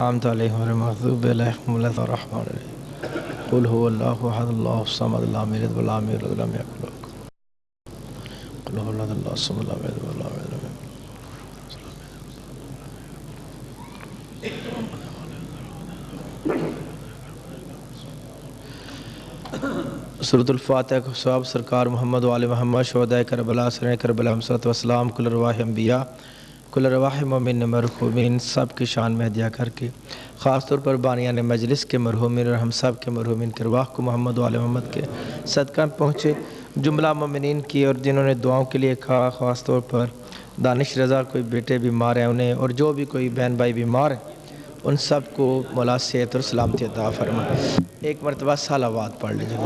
أنعمت عليهم غير المغضوب عليهم ولا الضالين قل هو الله أحد الله الصمد لم يلد ولم يولد ولم يكن له قل هو الله الصمد لم يلد ولم يولد ولم يكن سورۃ الفاتحہ کو ثواب سرکار محمد و آل محمد شہدائے کربلا سرین کربلا صلوات و سلام کل ارواح انبیاء کل ارواح مومن مرحومین سب کی شان میں ہدیہ کر کے خاص طور پر بانیان مجلس کے مرحومین اور ہم سب کے مرحومین کے ارواح کو محمد و آل محمد کے صدقہ پہنچے، جملہ مومنین کی اور جنہوں نے دعاؤں کے لیے کہا، خاص طور پر دانش رضا کوئی بیٹے بیمار ہیں انہیں، اور جو بھی کوئی بہن بھائی بیمار ہیں ان سب کو مولا صحت اور سلامتی عطا فرمائے۔ ایک مرتبہ صلوات پڑھ لیجیے۔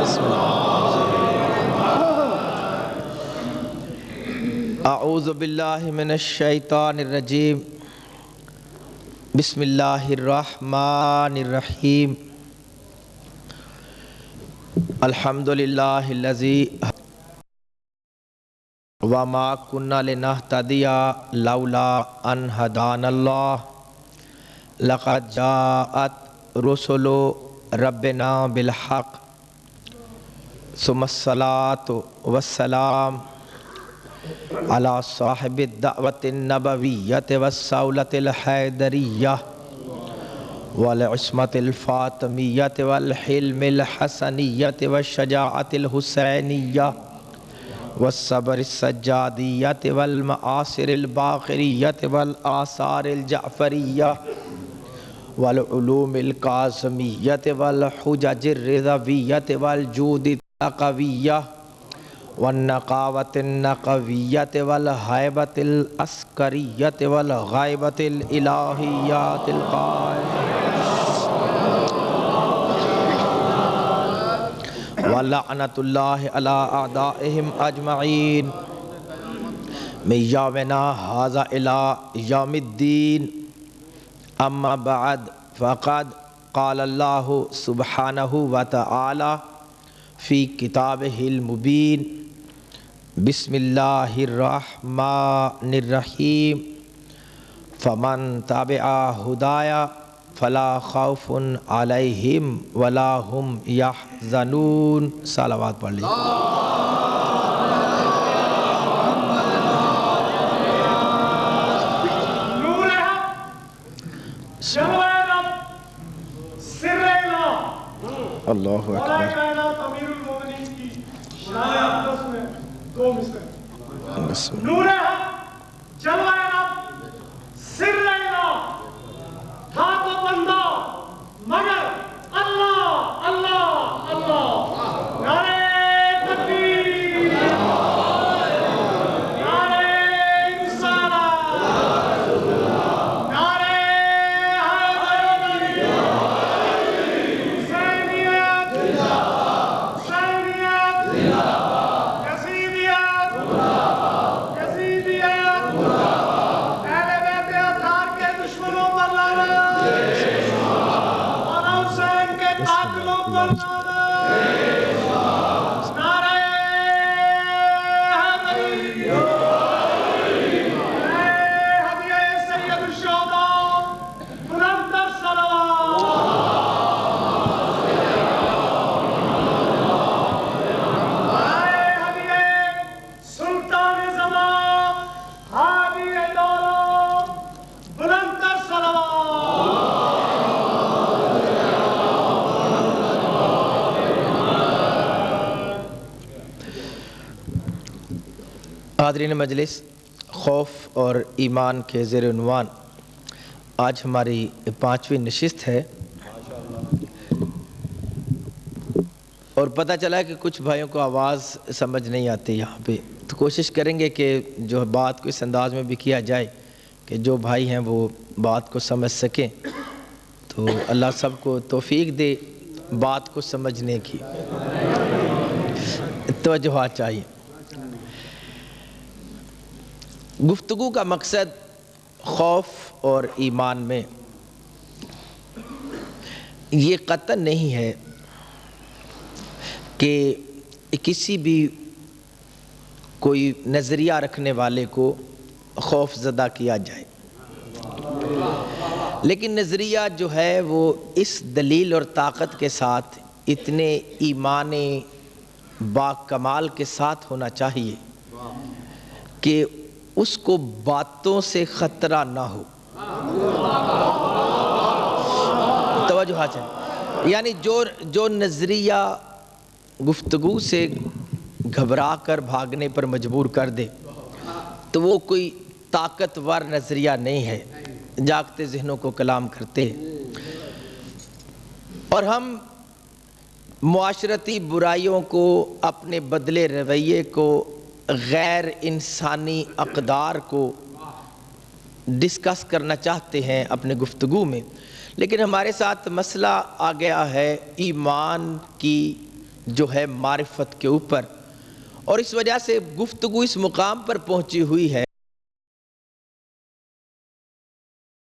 بسم اللہ۔ اعوذ باللہ من الشیطان الرجیم، بسم اللہ الرحمن الرحیم، الحمدللہ الذی وما كنا لنهتدي لولا ان هدانا الله لقد جاءت رسل ربنا بالحق ثم الصلاة والسلام على صاحب الدعوة النبوية والصولة الحيدرية والعصمة الفاطمية والحلم الحسنية والشجاعة الحسينية والصبر السجادیت والمعاصر الباقریت والآثار الجعفریہ والعلوم القاسمیت والحجج الرضویت والجود التقویہ والنقاوت النقویت والحیبت العسکریت والغیبت الالہیات القائمہ وَلَعْنَةُ اللَّهِ عَلَىٰ أَعْدَائِهِمْ أَجْمَعِينَ مِنْ يَوْمِنَا هَٰذَا إِلَىٰ يَوْمِ الدِّينِ أَمَّا بَعْدُ فَقَدْ قَالَ اللَّهُ سُبْحَانَهُ وَتَعَالَىٰ فِي كِتَابِهِ الْمُبِينِ بِسْمِ اللَّهِ الرَّحْمَٰنِ الرَّحِيمِ فَمَنْ تَبِعَ هُدَايَ فلا خوف علیہم ولا هم یحزنون۔ صلوات پڑھ لیجیے۔ نور حق، جلوہ رب، سر الہ، اللہ مولا اکبر۔ کائنات امیر المومنین کی شان اقدس میں دو مصرع۔ بسم اللہ۔ نور حق، جلوہ رب، سر الہ، تھا تو بندہ مگر اللہ اللہ اللہ۔ نعرہ تکبیر، نعرہ رسالت، نعرہ حیدری، حسینیت، حسینیت، یزیدیت، یزیدیت، اہل بیت اطہار کے دشمنوں پر لعنت، مولا حسین کے قاتلوں پر لعنت۔ نعرہ حیدری، ہدیہ سید الشہداء، بلندتر صلوات۔ ہدیہ سلطان زمان، ہادی دوران، بلندتر صلوات۔ حاضرین مجلس، خوف اور ایمان کے زیر عنوان آج ہماری 5ویں نشست ہے، اور پتہ چلا ہے کہ کچھ بھائیوں کو آواز سمجھ نہیں آتی یہاں پہ، تو کوشش کریں گے کہ جو بات کو اس انداز میں بھی کیا جائے کہ جو بھائی ہیں وہ بات کو سمجھ سکیں، تو اللہ سب کو توفیق دے بات کو سمجھنے کی۔ توجہ چاہیے۔ گفتگو کا مقصد خوف اور ایمان میں یہ قطع نہیں ہے کہ کسی بھی کوئی نظریہ رکھنے والے کو خوف زدہ کیا جائے، لیکن نظریہ جو ہے وہ اس دلیل اور طاقت کے ساتھ اتنے ایمان با کمال کے ساتھ ہونا چاہیے کہ اس کو باتوں سے خطرہ نہ ہو۔ توجہ حاصل، یعنی جو نظریہ گفتگو سے گھبرا کر بھاگنے پر مجبور کر دے تو وہ کوئی طاقتور نظریہ نہیں ہے، جاگتے ذہنوں کو کلام کرتے ہیں۔ اور ہم معاشرتی برائیوں کو، اپنے بدلے رویے کو، غیر انسانی اقدار کو ڈسکس کرنا چاہتے ہیں اپنے گفتگو میں، لیکن ہمارے ساتھ مسئلہ آ گیا ہے ایمان کی جو ہے معرفت کے اوپر، اور اس وجہ سے گفتگو اس مقام پر پہنچی ہوئی ہے۔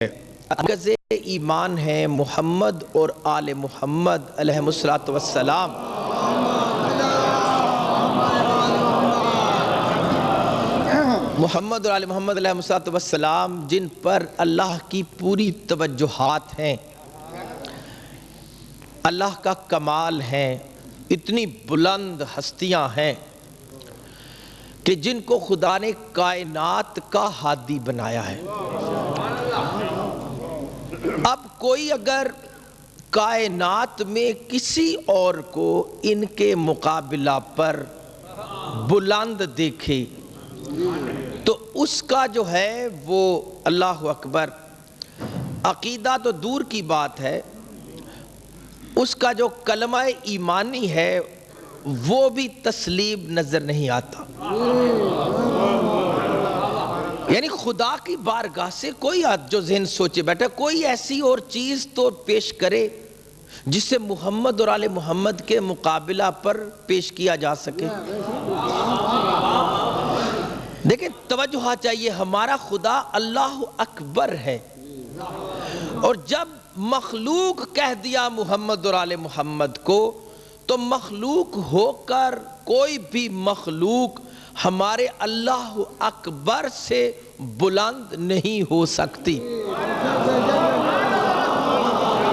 مرکز ایمان ہے محمد اور آل محمد علیہم السلام۔ محمد اور آل محمد علیہم السلام جن پر اللہ کی پوری توجہات ہیں، اللہ کا کمال ہیں، اتنی بلند ہستیاں ہیں کہ جن کو خدا نے کائنات کا ہادی بنایا ہے۔ اب کوئی اگر کائنات میں کسی اور کو ان کے مقابلہ پر بلند دیکھے تو اس کا جو ہے وہ اللہ اکبر عقیدہ تو دور کی بات ہے، اس کا جو کلمہ ایمانی ہے وہ بھی تسلیم نظر نہیں آتا۔ یعنی خدا کی بارگاہ سے کوئی جو ذہن سوچے بیٹھے، کوئی ایسی اور چیز تو پیش کرے جس سے محمد اور آل محمد کے مقابلہ پر پیش کیا جا سکے۔ دیکھیں توجہ چاہیے، ہمارا خدا اللہ اکبر ہے، اور جب مخلوق کہہ دیا محمد اور آل محمد کو تو مخلوق ہو کر کوئی بھی مخلوق ہمارے اللہ اکبر سے بلند نہیں ہو سکتی۔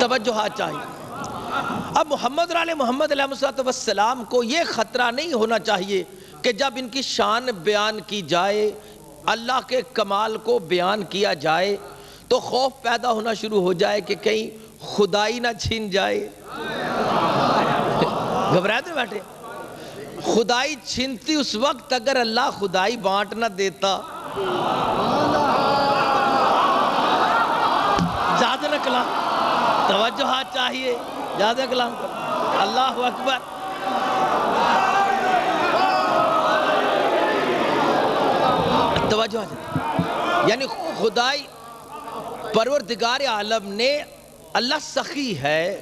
توجہ چاہیے۔ اب محمد اور آل محمد علیہ السلام کو یہ خطرہ نہیں ہونا چاہیے کہ جب ان کی شان بیان کی جائے، اللہ کے کمال کو بیان کیا جائے تو خوف پیدا ہونا شروع ہو جائے کہ کہیں خدائی نہ چھین جائے۔ گھبرائے تو بیٹھے، خدائی چھنتی اس وقت اگر اللہ خدائی بانٹ نہ دیتا۔ زیادہ نہ کلام، توجہ چاہیے، زیادہ کلام کر۔ اللہ اکبر۔ توجہ یعنی خدائی پروردگار عالم نے، اللہ سخی ہے،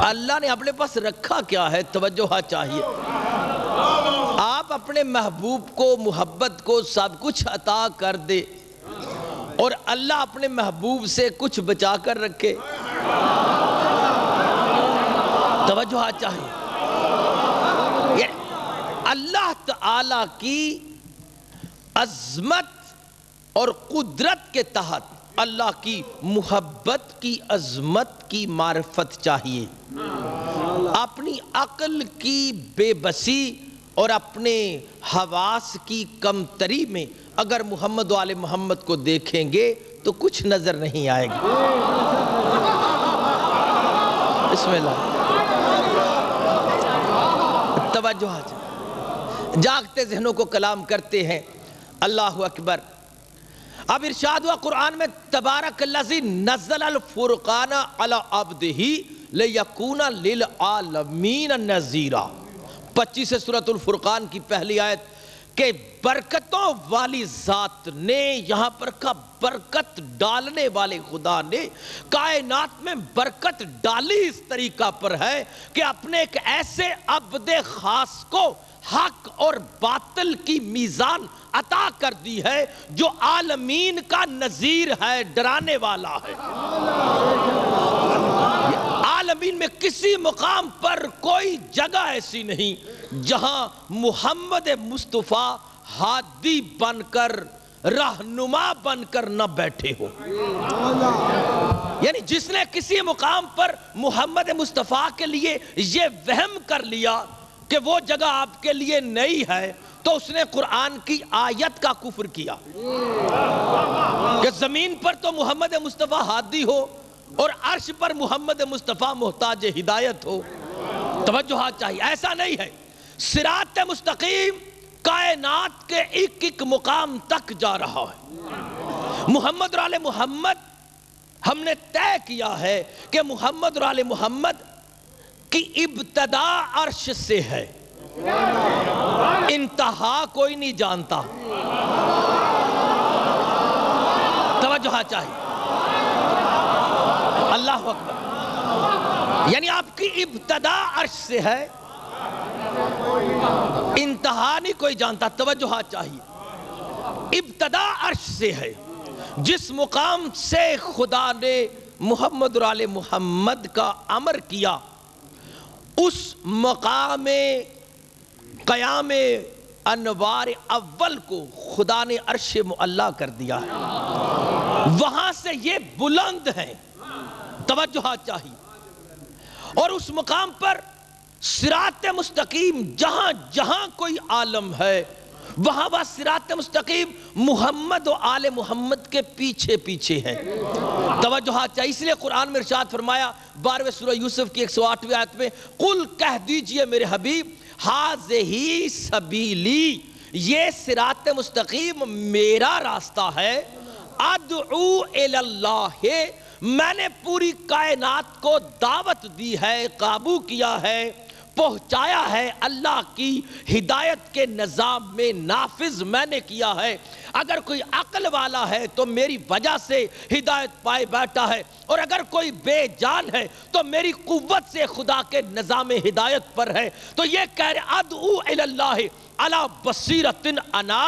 اللہ نے اپنے پاس رکھا کیا ہے؟ توجہ چاہیے۔ آپ اپنے محبوب کو، محبت کو سب کچھ عطا کر دے اور اللہ اپنے محبوب سے کچھ بچا کر رکھے۔ توجہ چاہیے۔ اللہ تعالی کی عظمت اور قدرت کے تحت اللہ کی محبت کی عظمت کی معرفت چاہیے۔ اپنی عقل کی بے بسی اور اپنے حواس کی کمتری میں اگر محمد و آل محمد کو دیکھیں گے تو کچھ نظر نہیں آئے گا۔ بسم اللہ۔ توجہ جاگتے ذہنوں کو کلام کرتے ہیں۔ اللہ اکبر۔ اب ارشاد ہوا قرآن میں، تبارک الذی نزل الفرقان علی عبدہ لیکون للعالمین نذیرا۔ 25 سورۃ الفرقان کی پہلی آیت کہ برکتوں والی ذات نے، یہاں پر کا برکت ڈالنے والے خدا نے کائنات میں برکت ڈالی اس طریقہ پر ہے کہ اپنے ایک ایسے عبد خاص کو حق اور باطل کی میزان عطا کر دی ہے جو عالمین کا نذیر ہے، ڈرانے والا ہے۔ عالمین میں کسی مقام پر کوئی جگہ ایسی نہیں جہاں محمد مصطفیٰ ہادی بن کر رہنما بن کر نہ بیٹھے ہو. یعنی جس نے کسی مقام پر محمد مصطفیٰ کے لیے یہ وہم کر لیا کہ وہ جگہ آپ کے لیے نہیں ہے تو اس نے قرآن کی آیت کا کفر کیا کہ زمین پر تو محمد مصطفیٰ ہادی ہو اور عرش پر محمد مصطفیٰ محتاج ہدایت ہو. توجہ چاہیے، ایسا نہیں ہے. صراط مستقیم کائنات کے ایک ایک مقام تک جا رہا ہے. محمد اور آل محمد ہم نے طے کیا ہے کہ محمد اور آل محمد کی ابتدا عرش سے ہے، انتہا کوئی نہیں جانتا. توجہ چاہیے. اللہ اکبر. یعنی آپ کی ابتدا عرش سے ہے، انتہا نہیں کوئی جانتا. توجہ چاہیے. ابتدا عرش سے ہے. جس مقام سے خدا نے محمد اور آل محمد کا امر کیا اس مقام قیام انوار اول کو خدا نے عرش معلی کر دیا ہے. وہاں سے یہ بلند ہے. توجہ چاہیے. اور اس مقام پر صراط مستقیم جہاں جہاں کوئی عالم ہے وہاں وہ صراط مستقیم محمد و آل محمد کے پیچھے پیچھے ہے. توجہ چاہیے. اس لیے قرآن میں ارشاد فرمایا 12ویں سورہ یوسف کی 108ویں آیت میں، قل کہہ دیجئے میرے حبیب ہذہ سبیلی، یہ صراط مستقیم میرا راستہ ہے، ادعو الی اللہ، میں نے پوری کائنات کو دعوت دی ہے، قابو کیا ہے، پہنچایا ہے اللہ کی ہدایت کے نظام میں، نافذ میں نے کیا ہے. اگر کوئی عقل والا ہے تو میری وجہ سے ہدایت پائے بیٹھا ہے، اور اگر کوئی بے جان ہے تو میری قوت سے خدا کے نظام ہدایت پر ہے. تو یہ کہہ رہے ادعو الی اللہ علی بصیرۃ انا،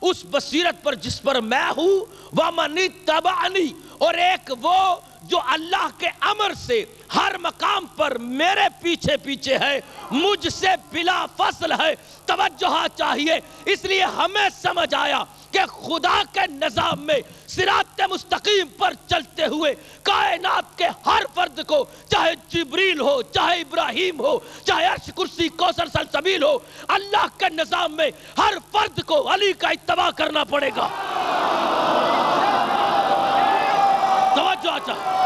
اس بصیرت پر جس پر میں ہوں، ومن اتبعنی، اور ایک وہ جو اللہ کے امر سے ہر مقام پر میرے پیچھے پیچھے ہے، مجھ سے بلا فصل ہے. توجہ چاہیے. اس لیے ہمیں سمجھ آیا کہ خدا کے نظام میں صراط مستقیم پر چلتے ہوئے کائنات کے ہر فرد کو، چاہے جبریل ہو، چاہے ابراہیم ہو، چاہے عرش کرسی کوثر سلسبیل ہو، اللہ کے نظام میں ہر فرد کو علی کا اتباع کرنا پڑے گا. توجہ چاہیے.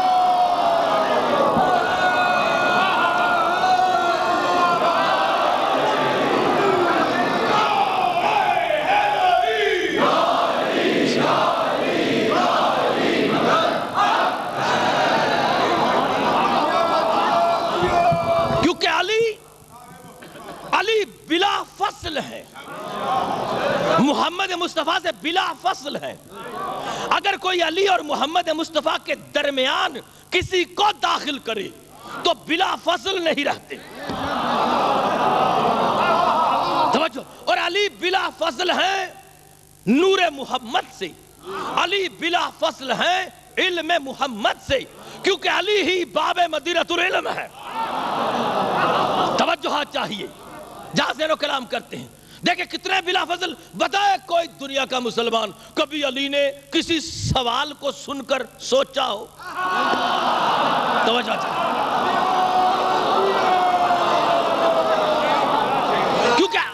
کیونکہ علی بلا فصل ہے، محمد مصطفیٰ سے بلا فصل ہے. اگر کوئی علی اور محمد مصطفیٰ کے درمیان کسی کو داخل کرے تو بلا فصل نہیں رہتے. توجہ. اور علی بلا فصل ہے نور محمد سے، علی بلا فصل ہے علم محمد سے، کیونکہ علی ہی باب مدینۃ العلم ہے. توجہ چاہیے. جہاں سے وہ کلام کرتے ہیں دیکھیں کتنے بلا فضل. بتائے کوئی دنیا کا مسلمان کبھی علی نے کسی سوال کو سن کر سوچا ہو؟ توجہ چاہیے. کیونکہ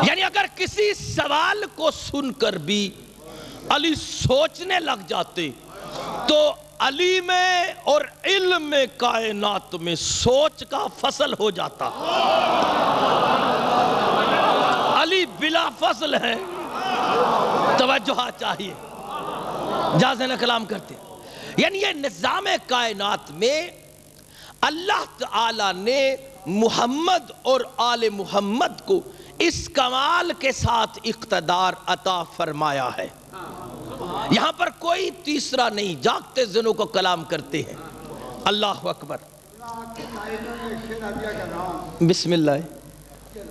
یعنی اگر کسی سوال کو سن کر بھی علی سوچنے لگ جاتے تو علی میں اور علم میں کائنات میں سوچ کا فصل ہو جاتا. علی بلا فصل ہے. توجہ چاہیے. جہاں سے کلام کرتے یعنی یہ نظام کائنات میں اللہ تعالی نے محمد اور آل محمد کو اس کمال کے ساتھ اقتدار عطا فرمایا ہے. یہاں پر کوئی تیسرا نہیں. جاگتے ذہنوں کو کلام کرتے ہیں. اللہ اکبر. بسم اللہ.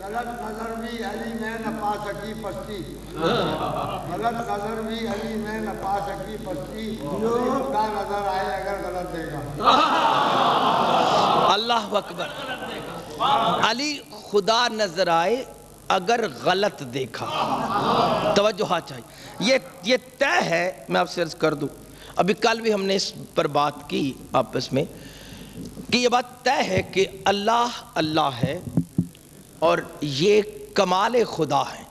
غلط نظر بھی علی میں نہ پا سکی پستی، غلط نظر بھی علی میں نہ پا سکی پستی، خدا نظر آئے اگر غلط دیکھا. اللہ اکبر. علی خدا نظر آئے اگر غلط دیکھا، توجہ چاہیے، یہ طے ہے۔ میں آپ سے عرض کر دوں، ابھی کل بھی ہم نے اس پر بات کی آپس میں کہ یہ بات طے ہے کہ اللہ اللہ ہے اور یہ کمال خدا ہے۔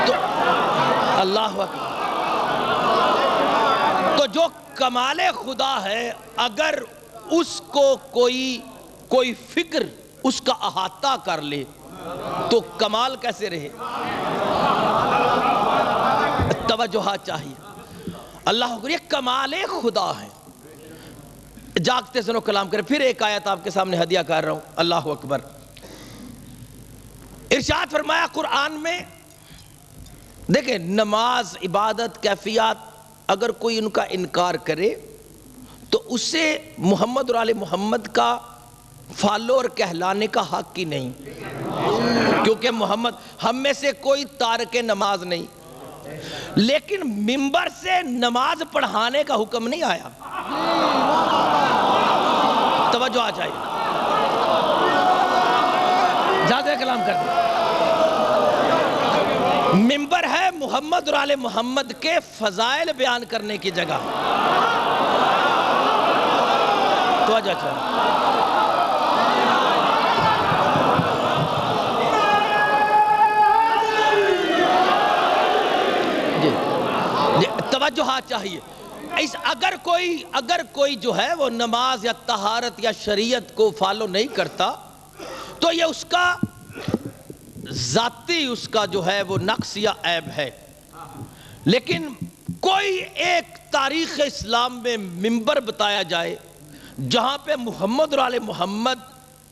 تو اللہ اکبر، تو جو کمال خدا ہے اگر اس کو کوئی فکر اس کا احاطہ کر لے تو کمال کیسے رہے؟ توجہ چاہیے۔ اللہ اکبر، یہ کمال خدا ہے۔ جاگتے سنو کلام کرے۔ پھر ایک آیت آپ کے سامنے ہدیہ کر رہا ہوں۔ اللہ اکبر، ارشاد فرمایا قرآن میں، دیکھیں نماز، عبادت، کیفیات، اگر کوئی ان کا انکار کرے تو اسے محمد اور آل محمد کا فالوور کہلانے کا حق ہی نہیں، کیونکہ محمد ہم میں سے کوئی تارک نماز نہیں، لیکن منبر سے نماز پڑھانے کا حکم نہیں آیا۔ توجہ آ جائے، زیادہ کلام کر دیں۔ منبر ہے محمد اور آل محمد کے فضائل بیان کرنے کی جگہ۔ توجہ چاہیے۔ توجہ چاہیے۔ اگر کوئی جو ہے وہ نماز یا طہارت یا شریعت کو فالو نہیں کرتا تو یہ اس کا ذاتی، اس کا جو ہے وہ نقص یا عیب ہے، لیکن کوئی ایک تاریخ اسلام میں منبر بتایا جائے جہاں پہ محمد اور آل محمد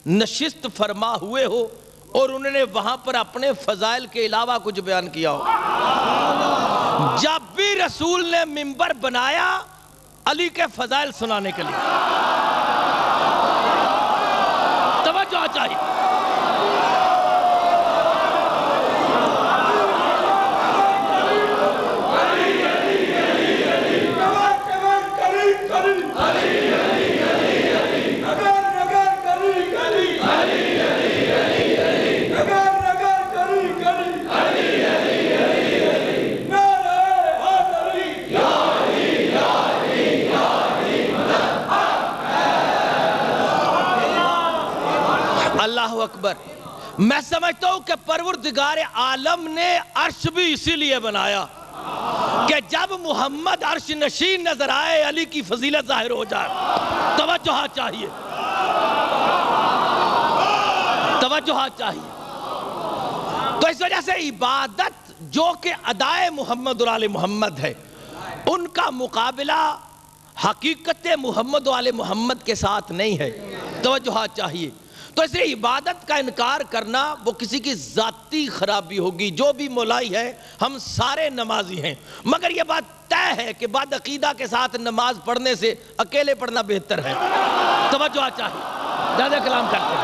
نشست فرما ہوئے ہو اور انہوں نے وہاں پر اپنے فضائل کے علاوہ کچھ بیان کیا ہو۔ جب بھی رسول نے منبر بنایا علی کے فضائل سنانے کے لیے۔ توجہ چاہیے۔ اللہ اکبر، میں سمجھتا ہوں کہ پروردگار عالم نے عرش بھی اسی لیے بنایا کہ جب محمد عرش نشین نظر آئے علی کی فضیلت ظاہر ہو جائے۔ توجہ چاہیے، توجہ چاہیے۔ تو اس وجہ سے عبادت جو کہ ادائے محمد اور آل محمد ہے، ان کا مقابلہ حقیقت محمد و آل محمد کے ساتھ نہیں ہے۔ توجہ چاہیے۔ تو اس لیے عبادت کا انکار کرنا وہ کسی کی ذاتی خرابی ہوگی۔ جو بھی مولائی ہے، ہم سارے نمازی ہیں، مگر یہ بات طے ہے کہ بعد عقیدہ کے ساتھ نماز پڑھنے سے اکیلے پڑھنا بہتر ہے۔ توجہ چاہیے، زیادہ کلام کرتے ہیں،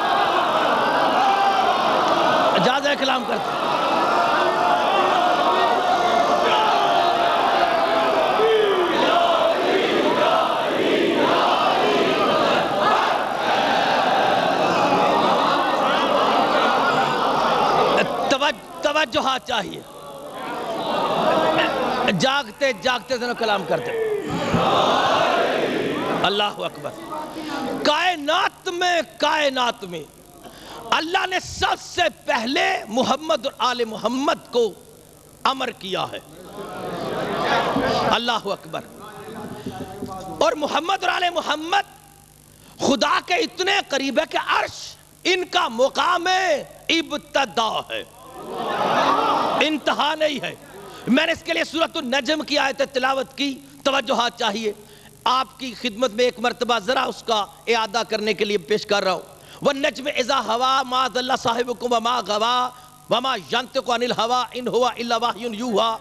زیادہ کلام کرتے ہیں۔ توجہ چاہیے، جاگتے جاگتے دنوں کلام کرتے۔ اللہ اکبر، کائنات میں اللہ نے سب سے پہلے محمد اور آل محمد کو امر کیا ہے۔ اللہ اکبر، اور محمد اور آل محمد خدا کے اتنے قریب ہے کہ عرش ان کا مقام ابتدا ہے، انتہا نہیں ہے۔ میں نے اس کے لیے سورۃ النجم کی آیت تلاوت کی۔ توجہ چاہیے، آپ کی خدمت میں ایک مرتبہ ذرا اس کا اعادہ کرنے کے لیے پیش کر رہا ہوں۔ وَالنَّجْمِ إِذَا هَوَىٰ مَا ضَلَّ صَاحِبُكُمْ وَمَا غَوَىٰ وَمَا يَنطِقُ عَنِ الْهَوَىٰ إِنْ هُوَ إِلَّا وَحْيٌ يُوحَىٰ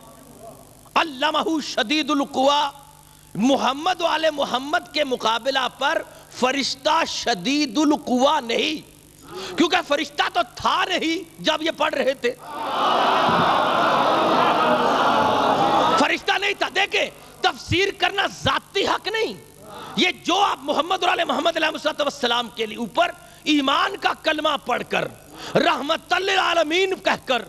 عَلَّمَهُ شَدِيدُ الْقُوَىٰ۔ محمد و آل محمد کے مقابلہ پر فرشتہ شدید القویٰ نہیں، کیونکہ فرشتہ تو تھا نہیں جب یہ پڑھ رہے تھے، فرشتہ نہیں تھا۔ دیکھیں تفسیر کرنا ذاتی حق نہیں، یہ جو آپ محمد اور آل محمد علیہ السلام کے لیے اوپر ایمان کا کلمہ پڑھ کر، رحمت للعالمین کہہ کر،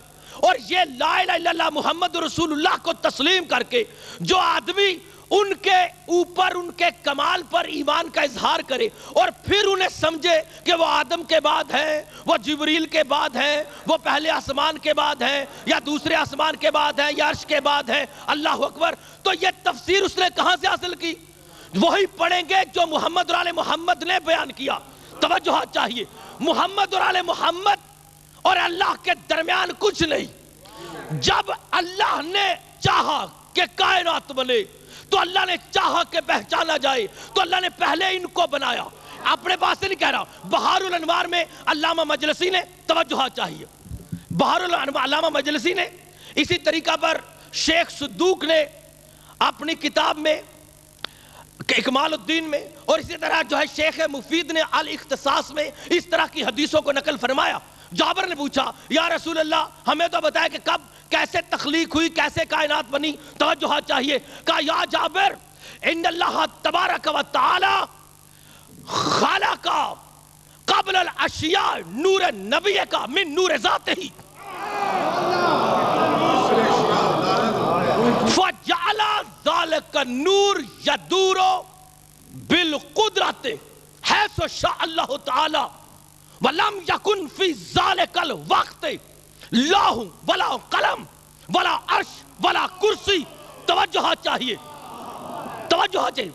اور یہ لا الہ الا اللہ محمد رسول اللہ کو تسلیم کر کے جو آدمی ان کے اوپر ان کے کمال پر ایمان کا اظہار کرے اور پھر انہیں سمجھے کہ وہ آدم کے بعد ہیں، وہ جبریل کے بعد ہیں، وہ پہلے آسمان کے بعد ہیں یا دوسرے آسمان کے بعد ہیں یا عرش کے بعد ہیں، اللہ اکبر، تو یہ تفسیر اس نے کہاں سے حاصل کی؟ وہی پڑھیں گے جو محمد اور آل محمد نے بیان کیا۔ توجہ چاہیے، محمد اور آل محمد اور اللہ کے درمیان کچھ نہیں۔ جب اللہ نے چاہا کہ کائنات بنے تو اللہ نے چاہا کہ پہچانا جائے تو اللہ نے پہلے ان کو بنایا، اپنے پاس سے نہیں کہہ رہا۔ بہار الانوار میں علامہ مجلسی نے، توجہ چاہیے، بہار الانوار علامہ مجلسی نے، اسی طریقہ پر شیخ صدوق نے اپنی کتاب میں اکمال الدین میں، اور اسی طرح جو ہے شیخ مفید نے الاختصاص میں اس طرح کی حدیثوں کو نقل فرمایا۔ جابر نے پوچھا یا رسول اللہ ہمیں تو بتایا کہ کب کیسے تخلیق ہوئی، کیسے کائنات بنی، توجہ چاہیے، کہا یا جابر ان اللہ تبارک و تعالی خالق قبل الاشیاء نور نبی کا من نور ذاتہ فجعل ذلك النور يدور بالقدرت حيث شاء الله تعالى ولم يكن في ذلك الوقت لوح ولا قلم ولا عرش ولا کرسی، توجہ چاہیے، توجہ چاہیے،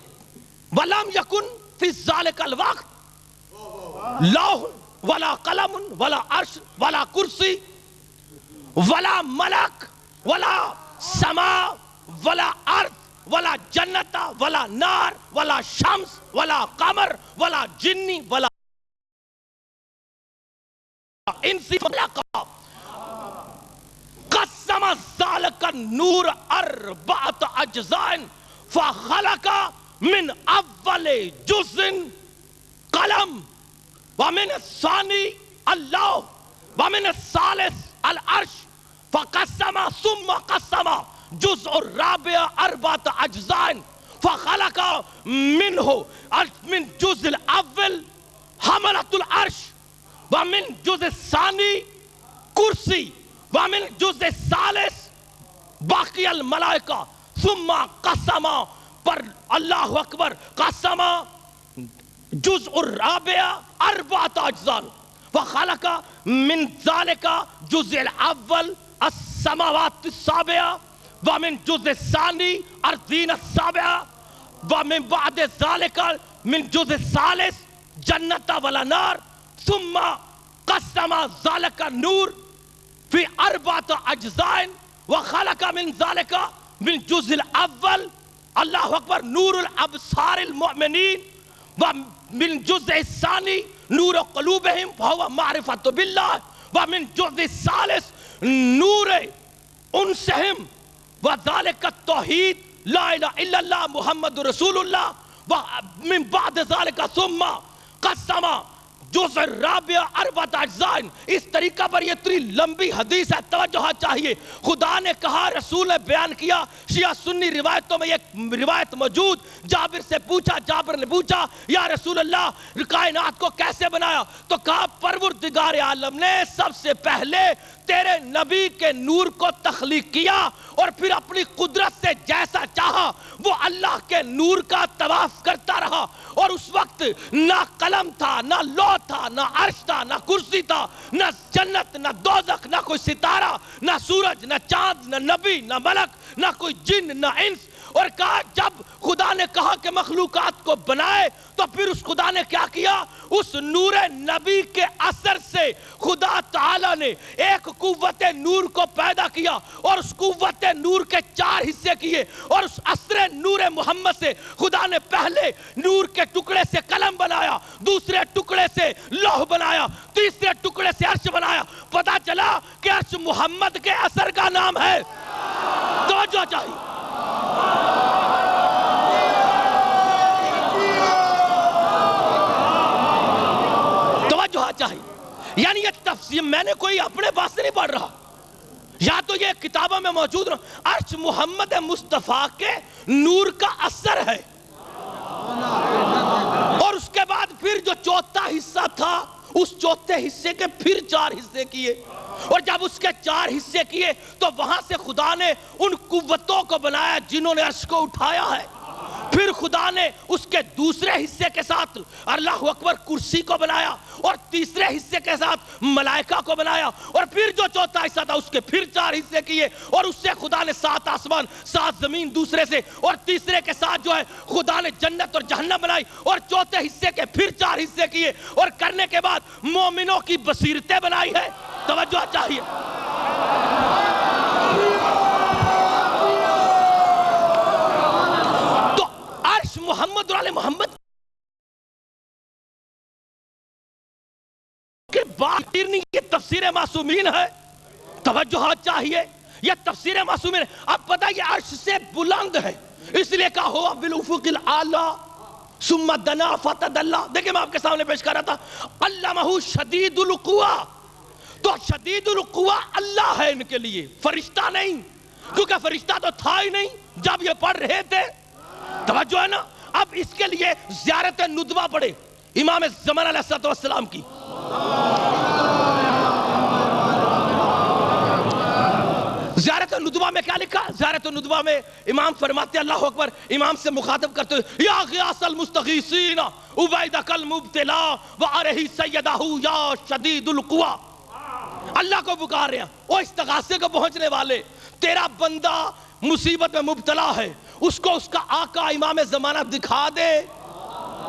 ولم يكن في ذلك الوقت لوح ولا قلم ولا عرش ولا کرسی ولا ملک ولا سماء ولا ارض ولا جنت ولا نار ولا شمس ولا قمر ولا جنی ولا انسی ملکا قسم ذالک النور اربعت اجزائن فخلق من اول جزء قلم ومن الثانی اللہ ومن الثالث العرش فقسم ثم قسم جزء الرابع اربعت اجزائن فخلق منه من جزء الاول حملت العرش ومن جزء الثانی کرسی ومن جزء الثالث باقی الملائکہ ثم قسم پر اللہ اکبر قسم جزء الرابع اربعت اجزائن وخلق من ذلك جزء الاول السماوات السابعة ومن جزء الثاني الأرضين السابعة ومن بعد ذلك من جزء الثالث جنة ولا نار ثم قسم ذلك النور في أربعة أجزاء وخلق من ذلك من جزء الأول الله أكبر نور الأبصار المؤمنين ومن جزء الثاني نور قلوبهم فهو معرفة بالله ومن جزء الثالث نور انسهم وذلك التوحيد لا إله إلا الله محمد رسول الله ومن بعد ذلك ثم قسم جزء الرابع اربعۃ اجزاء۔ اس طریقہ پر یہ اتنی لمبی حدیث ہے، توجہ چاہیے۔ خدا نے کہا، رسول نے بیان کیا، شیعہ سنی روایتوں میں یہ روایت موجود۔ جابر سے پوچھا، جابر نے پوچھا یا رسول اللہ کائنات کو کیسے بنایا؟ تو کہا پروردگار عالم نے سب سے پہلے تیرے نبی کے نور کو تخلیق کیا اور پھر اپنی قدرت سے جیسا چاہا وہ اللہ کے نور کا طواف کرتا رہا، اور اس وقت نہ قلم تھا، نہ لوح تھا، نہ عرش تھا، نہ کرسی تھا، نہ جنت، نہ دوزخ، نہ کوئی ستارہ، نہ سورج، نہ چاند، نہ نبی، نہ ملک، نہ کوئی جن، نہ انس۔ اور کہا جب خدا نے کہا کہ مخلوقات کو بنائے تو پھر اس خدا نے کیا کیا؟ اس نور نبی کے اثر سے خدا تعالی نے ایک قوت نور کو پیدا کیا، اور اس قوت نور کے 4 حصے کیے، اور اس اثر نور محمد سے خدا نے پہلے نور کے ٹکڑے سے قلم بنایا، دوسرے ٹکڑے سے لوح بنایا، تیسرے ٹکڑے سے عرش بنایا۔ پتا چلا کہ عرش محمد کے اثر کا نام ہے۔ توجہ چاہیے، توجہ چاہیے، یعنی یہ تفسیر میں نے کوئی اپنے پاس سے نہیں پڑھ رہا، یا تو یہ کتابوں میں موجود عرش محمد مصطفیٰ کے نور کا اثر ہے، اور اس کے بعد پھر جو چوتھا حصہ تھا اس چوتھے حصے کے پھر 4 حصے کیے، اور جب اس کے 4 حصے کیے تو وہاں سے خدا نے ان قوتوں کو بنایا جنہوں نے عرش کو اٹھایا ہے. پھر خدا نے اس کے دوسرے حصے کے ساتھ اللہ اکبر کرسی کو بنایا، اور تیسرے حصے کے ساتھ ملائکہ کو بنایا، اور پھر جو چوتھا حصہ تھا اس کے پھر 4 حصے کیے، اور اس سے خدا نے 7 آسمان 7 زمین دوسرے سے، اور تیسرے کے ساتھ جو ہے خدا نے جنت اور جہنم بنائی، اور چوتھے حصے کے پھر 4 حصے کیے، اور کرنے کے بعد مومنوں کی بصیرتیں بنائی ہے. توجہ چاہیے. تو عرش محمد اور آل محمد کے بعد یہ تفسیر معصومین ہے. توجہ چاہیے، یہ تفسیر معصومین ہے. اب پتہ یہ عرش سے بلند ہے، اس لیے کہا ہوا بالافق الاعلی ثم دنا فتدلی. دیکھیں میں آپ کے سامنے پیش کر رہا تھا علمہ شدید القویٰ. تو شدید القویٰ اللہ ہے ان کے لیے، فرشتہ نہیں، کیونکہ فرشتہ تو تھا ہی نہیں جب یہ پڑھ رہے تھے. توجہ ہے نا. اب اس کے لیے زیارت ندبہ پڑھے امام زمان علیہ السلام کی. زیارت ندبہ میں کیا لکھا؟ زیارت ندبہ میں امام فرماتے اللہ اکبر، امام سے مخاطب کرتے ہوئے یا غیاث المستغیثین عبیدک المبتلا وعلیہ سیدہ یا شدید القویٰ. اللہ کو پکار رہے ہیں، وہ استغاثے کو پہنچنے والے، تیرا بندہ مصیبت میں مبتلا ہے، اس کو اس کا آقا امام زمانہ دکھا دے.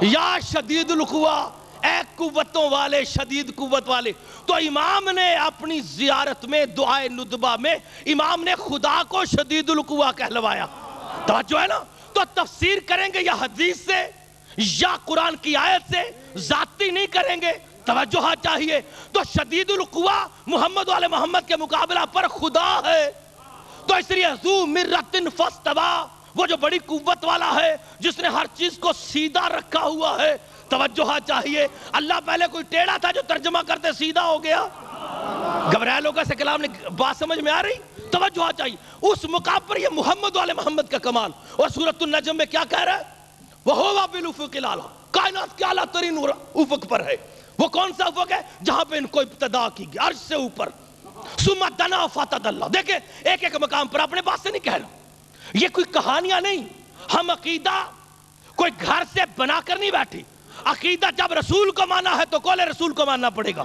یا شدید القویٰ، اے قوتوں والے، شدید قوت والے. تو امام نے اپنی زیارت میں دعائے ندبہ میں امام نے خدا کو شدید القویٰ کہلوایا. توجہ ہے نا. تو تفسیر کریں گے یا حدیث سے یا قرآن کی آیت سے، ذاتی نہیں کریں گے. توجہ چاہیے. تو شدید القویٰ محمد والے محمد کے مقابلہ پر خدا ہے. تو اس لیے ذو مرۃ فاستویٰ، وہ جو بڑی قوت والا ہے جس نے ہر چیز کو سیدھا رکھا ہوا ہے. توجہ چاہیے. اللہ پہلے کوئی ٹیڑھا تھا جو ترجمہ کرتے سیدھا ہو گیا؟ گھبرایا لوگوں سے کلام نے بات سمجھ میں آ رہی؟ توجہ چاہیے. اس مقام پر یہ محمد والے محمد کا کمال. اور سورۃ النجم میں کیا کہہ رہا ہے؟ وَهُوَ بِالْأُفُقِ الْأَعْلَىٰ، کائنات کے اعلیٰ ترین افق پر ہے. وہ کون سا افق ہے؟ جہاں پہ ان کو ابتدا کی گئی، عرش سے اوپر. ثُمَّ دَنَا فَتَدَلَّىٰ. دیکھیں ایک ایک مقام پر اپنے بات سے نہیں کہہ رہا، یہ کوئی کہانیاں نہیں. ہم عقیدہ کوئی گھر سے بنا کر نہیں بیٹھی. عقیدہ جب رسول کو مانا ہے تو قول رسول کو ماننا پڑے گا.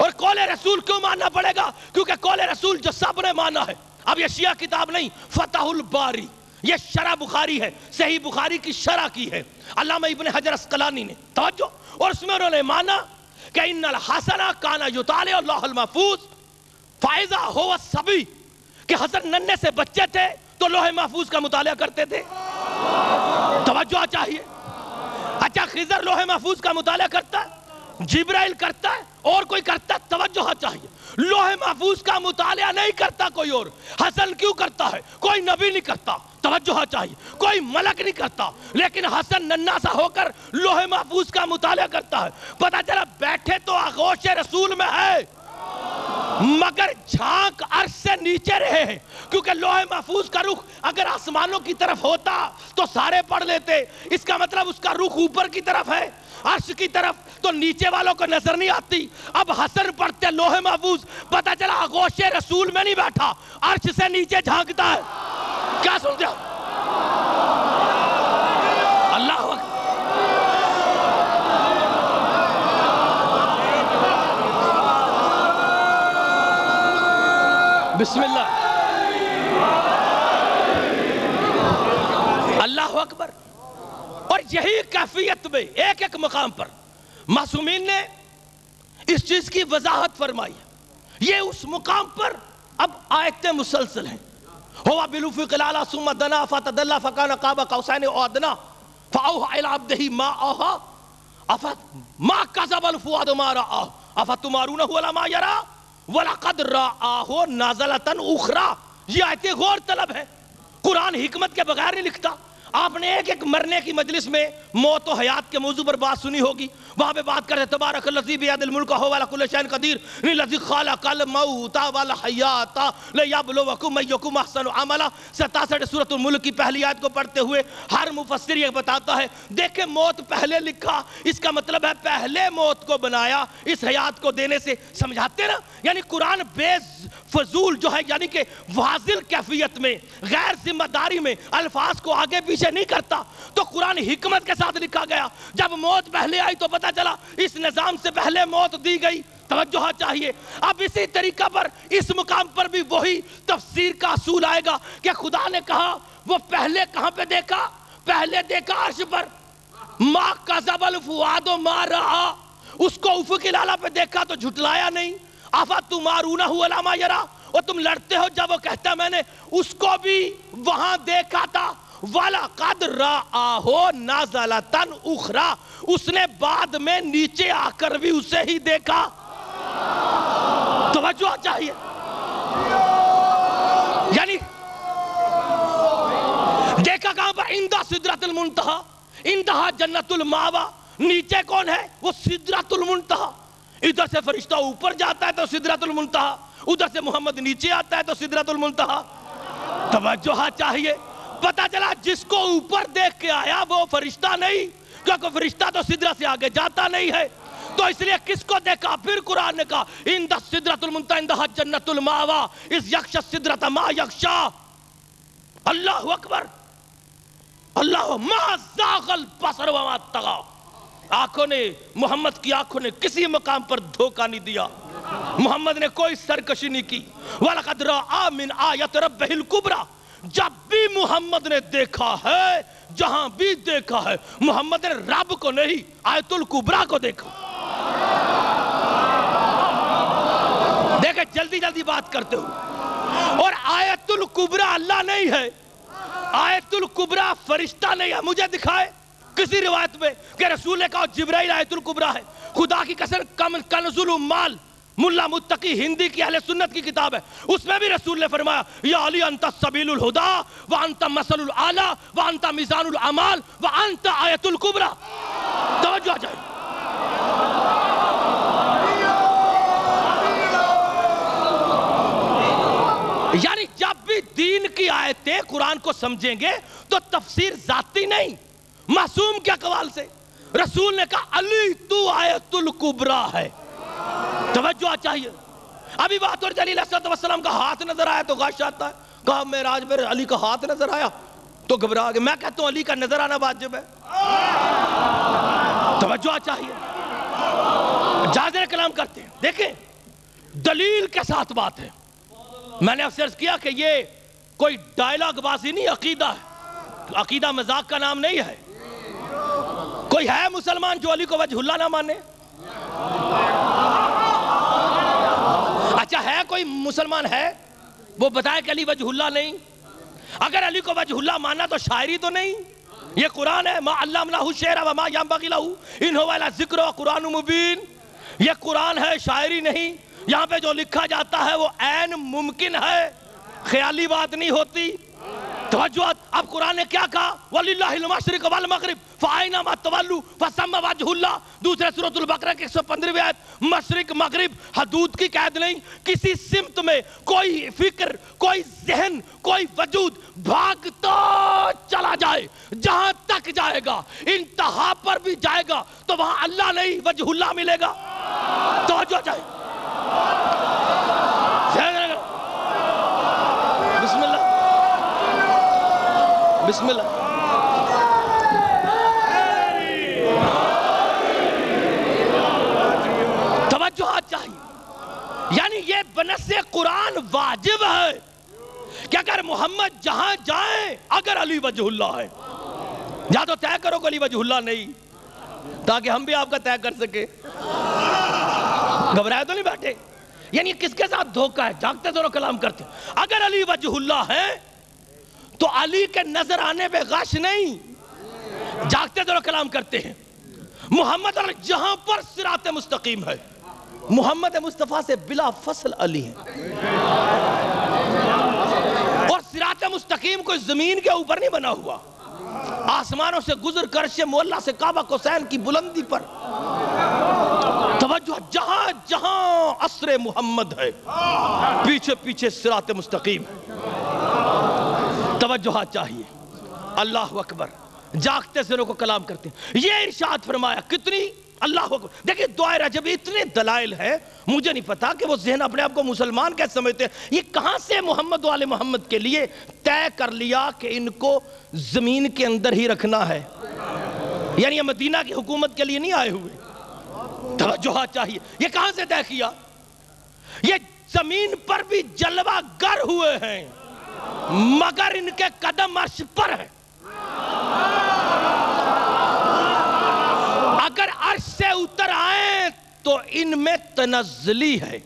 اور قول رسول کیوں ماننا پڑے گا؟ کیونکہ قول رسول جو سب نے مانا ہے. اب یہ شیعہ کتاب نہیں، فتح الباری، یہ شرح بخاری ہے، صحیح بخاری کی شرح کی ہے علامہ ابن حجر اسقلانی نے. توجہ. اور اس میں انہوں نے مانا کہ ان الحسن کان یطالع اللہ المحفوظ فاذا هو الصبی، کہ حسن ننھے سے بچے تھے تو لوح محفوظ کا مطالعہ کرتے تھے. توجہ چاہیے. اچھا خضر لوح محفوظ کا مطالعہ کرتا ہے، جبرائیل کرتا ہے، اور کوئی کرتا ہے؟ توجہ چاہیے. لوح محفوظ کا مطالعہ نہیں کرتا کوئی اور. حسن کیوں کرتا ہے؟ کوئی نبی نہیں کرتا. توجہ چاہیے. کوئی ملک نہیں کرتا، لیکن حسن ننھا سا ہو کر لوح محفوظ کا مطالعہ کرتا ہے. پتہ چلا بیٹھے تو آغوش رسول میں ہے مگر جھانک عرش سے نیچے رہے ہیں. کیونکہ لوح محفوظ کا رخ اگر آسمانوں کی طرف ہوتا تو سارے پڑھ لیتے. اس کا مطلب اس کا رخ اوپر کی طرف ہے، عرش کی طرف، تو نیچے والوں کو نظر نہیں آتی. اب حسن پڑھتے لوح محفوظ، پتہ چلا آغوش رسول میں نہیں بیٹھا، عرش سے نیچے جھانکتا ہے. کیا سنتے ہو؟ اللہ اکبر. بسم اللہ. اللہ اکبر. اور یہی کیفیت میں ایک ایک مقام پر معصومین نے اس چیز کی وضاحت فرمائی. یہ اس مقام پر اب آیتیں مسلسل ہیں. ہوا بالافق الاعلیٰ ثم دنا فتدلی فکان قاب قوسین او ادنی فاوحی الی عبدہ ما اوحی ما کذب الفؤاد ما رآہ افتمارونہ علی ما یری وَلَقَدْ رَآهُ نَازِلَةً أُخْرَىٰ. یہ آیتیں غور طلب ہے. قرآن حکمت کے بغیر نہیں لکھتا. آپ نے ایک ایک مرنے کی مجلس میں موت و حیات کے موضوع پر بات سنی ہوگی. وہاں پہ بات کرتے تبارک الذی بیدہ الملک وہو علی کل شیء قدیر الذی خلق الموت والحیات لیبلوکم ایکم احسن عملا. 67 سورۃ الملک کی پہلی آیت کو پڑھتے ہوئے ہر مفسر یہ بتاتا ہے دیکھیں موت پہلے لکھا اس کا مطلب ہے پہلے موت کو بنایا اس حیات کو دینے سے. سمجھاتے نا, یعنی قرآن بے فضول جو ہے یعنی کہ واضح کیفیت میں غیر ذمہ داری میں الفاظ کو آگے پیچھے نہیں کرتا. تو قرآن حکمت کے ساتھ لکھا گیا. جب موت پہلے آئی تو پتا چلا اس نظام سے پہلے موت دی گئی. توجہ چاہیے. اب اسی طریقہ پر اس مقام پر بھی وہی تفسیر کا اصول آئے گا کہ خدا نے کہا وہ پہلے کہاں پہ دیکھا؟ پہلے دیکھا عرش پر. ما کذب الفؤاد ما رأى, اس کو افق الاعلیٰ پہ دیکھا تو جھٹلایا نہیں. افتمارونہ علی ما یری, اور تم لڑتے ہو جب وہ کہتا ہے میں نے اس کو بھی وہاں دیکھا تھا. وَلَقَدْ رَآهُ نَزْلَةً أُخْرَى, اس نے بعد میں نیچے آ کر بھی اسے ہی دیکھا. توجہ چاہیے. یعنی دیکھا کہاں پر؟ عند سدرۃ المنتہا, عندہا جنت الماوا. نیچے کون ہے؟ وہ سدرۃ المنتہا. ادھر سے فرشتہ اوپر جاتا ہے تو سدرۃ المنتہا, ادھر سے محمد نیچے آتا ہے تو سدرۃ المنتہا. توجہ چاہیے. پتا چلا جس کو اوپر دیکھ کے آیا وہ فرشتہ نہیں, کیونکہ فرشتہ تو سدرہ سے آگے جاتا نہیں ہے. تو اس لیے کس کو دیکھا؟ پھر قرآن نے کہا عند سدرۃ المنتہا عندہا جنت الماوا اذ یغشی السدرۃ ما یغشی. اللہ اکبر. اللہ ما زاغ البصر وما طغی. آنکھوں نے, محمد کی آنکھوں نے کسی مقام پر دھوکہ نہیں دیا. محمد نے کوئی سرکشی نہیں کی. وَلَقَدْ رَآ مِنْ آیَةِ رَبِّهِ الْكُبْرَى, جب بھی محمد نے دیکھا ہے, جہاں بھی دیکھا ہے, محمد نے رب کو نہیں آیت الکبریٰ کو دیکھا. دیکھیں جلدی جلدی بات کرتے ہو. اور آیت الکبریٰ اللہ نہیں ہے, آیت الکبریٰ فرشتہ نہیں ہے. مجھے دکھائے کسی روایت میں کہ رسول نے کہا جبرائیل آیت الکبریٰ ہے. خدا کی قسم کنز المال ملا متقی ہندی کی اہل سنت کی کتاب ہے, اس میں بھی رسول نے فرمایا یا علی انت سبیل الہدی وانت مثل الاعلی وانت میزان الاعمال وانت آیت الکبریٰ. توجہ چاہیے. یعنی جب بھی دین کی آیتیں قرآن کو سمجھیں گے تو تفسیر ذاتی نہیں, معصوم کے اقوال سے. رسول نے کہا علی تو آیت الکبریٰ ہے. توجہ چاہیے. ابھی بات اور جلیل علیہ السلام کا ہاتھ نظر آیا تو غش آتا ہے. کہا معراج میں علی کا ہاتھ نظر آیا تو گھبرا گئے. میں کہتا ہوں علی کا نظر آنا واجب ہے. توجہ چاہیے. جادر کلام کرتے ہیں. دیکھیں دلیل کے ساتھ بات ہے. میں نے اکثر کیا کہ یہ کوئی ڈائلاگ بازی نہیں, عقیدہ ہے. عقیدہ مذاق کا نام نہیں ہے. کوئی ہے مسلمان جو علی کو وجہ اللہ نہ مانے؟ اچھا ہے کوئی مسلمان ہے وہ بتائے کہ علی وجہ اللہ نہیں؟ اگر علی کو وجہ اللہ ماننا تو شاعری تو نہیں. یہ قرآن ہے. ما علمناہ الشعر وما ينبغي له ان هو الا ذکر و قرآن مبین. یہ قرآن ہے, شاعری نہیں. یہاں پہ جو لکھا جاتا ہے وہ عین ممکن ہے, خیالی بات نہیں ہوتی. توجہ. اب قرآن نے کیا کہا؟ وَلِلَّهِ الْمَشْرِقُ وَالْمَغْرِبُ فَأَيْنَمَا تُوَلُّوا فَثَمَّ وَجْهُ اللَّهِ. دوسرے سورۃ البقرہ کی 115ویں آیت. مشرق مغرب حدود کی قید نہیں. کسی سمت میں کوئی فکر, کوئی ذہن, کوئی وجود بھاگتا چلا جائے, جہاں تک جائے گا انتہا پر بھی جائے گا تو وہاں اللہ نہیں وجہ اللہ ملے گا. توجہ چاہیے. بسم اللہ بسم اللہ. توجہ چاہیے. یعنی یہ بنص قرآن واجب ہے کہ اگر محمد جہاں جائیں اگر علی وجہ اللہ ہے, یا تو طے کرو کہ علی وجہ اللہ نہیں, تاکہ ہم بھی آپ کا طے کر سکے. گھبرائے تو نہیں بیٹھے. یعنی کس کے ساتھ دھوکہ ہے؟ جاگتے دونوں کلام کرتے. اگر علی وجہ اللہ ہے تو علی کے نظر آنے پہ غش نہیں, جاگتے دونوں کلام کرتے ہیں. محمد جہاں پر صراط مستقیم ہے, محمد مصطفیٰ سے بلا فصل علی ہے. اور صراط مستقیم کوئی زمین کے اوپر نہیں بنا ہوا, آسمانوں سے گزر کر عرش مولا سے کعبہ حسین کی بلندی پر توجہ، جہاں جہاں عصر محمد ہے پیچھے پیچھے صراط مستقیم ہے. توجہ چاہیے. اللہ اکبر. جاگتے سروں کو کلام کرتے ہیں. یہ ارشاد فرمایا کتنی اللہ اکبر. دیکھیں دعائے رجب اتنے دلائل ہیں، مجھے نہیں پتا کہ وہ ذہن اپنے آپ کو مسلمان کیسے سمجھتے ہیں. یہ کہاں سے محمد والے محمد کے لیے طے کر لیا کہ ان کو زمین کے اندر ہی رکھنا ہے؟ یعنی یہ مدینہ کی حکومت کے لیے نہیں آئے ہوئے. توجہ چاہیے. یہ کہاں سے طے کیا؟ یہ زمین پر بھی جلوہ گر ہوئے ہیں مگر ان کے قدم عرش پر ہیں. اگر عرش سے اتر آئیں تو ان میں تنزلی ہے.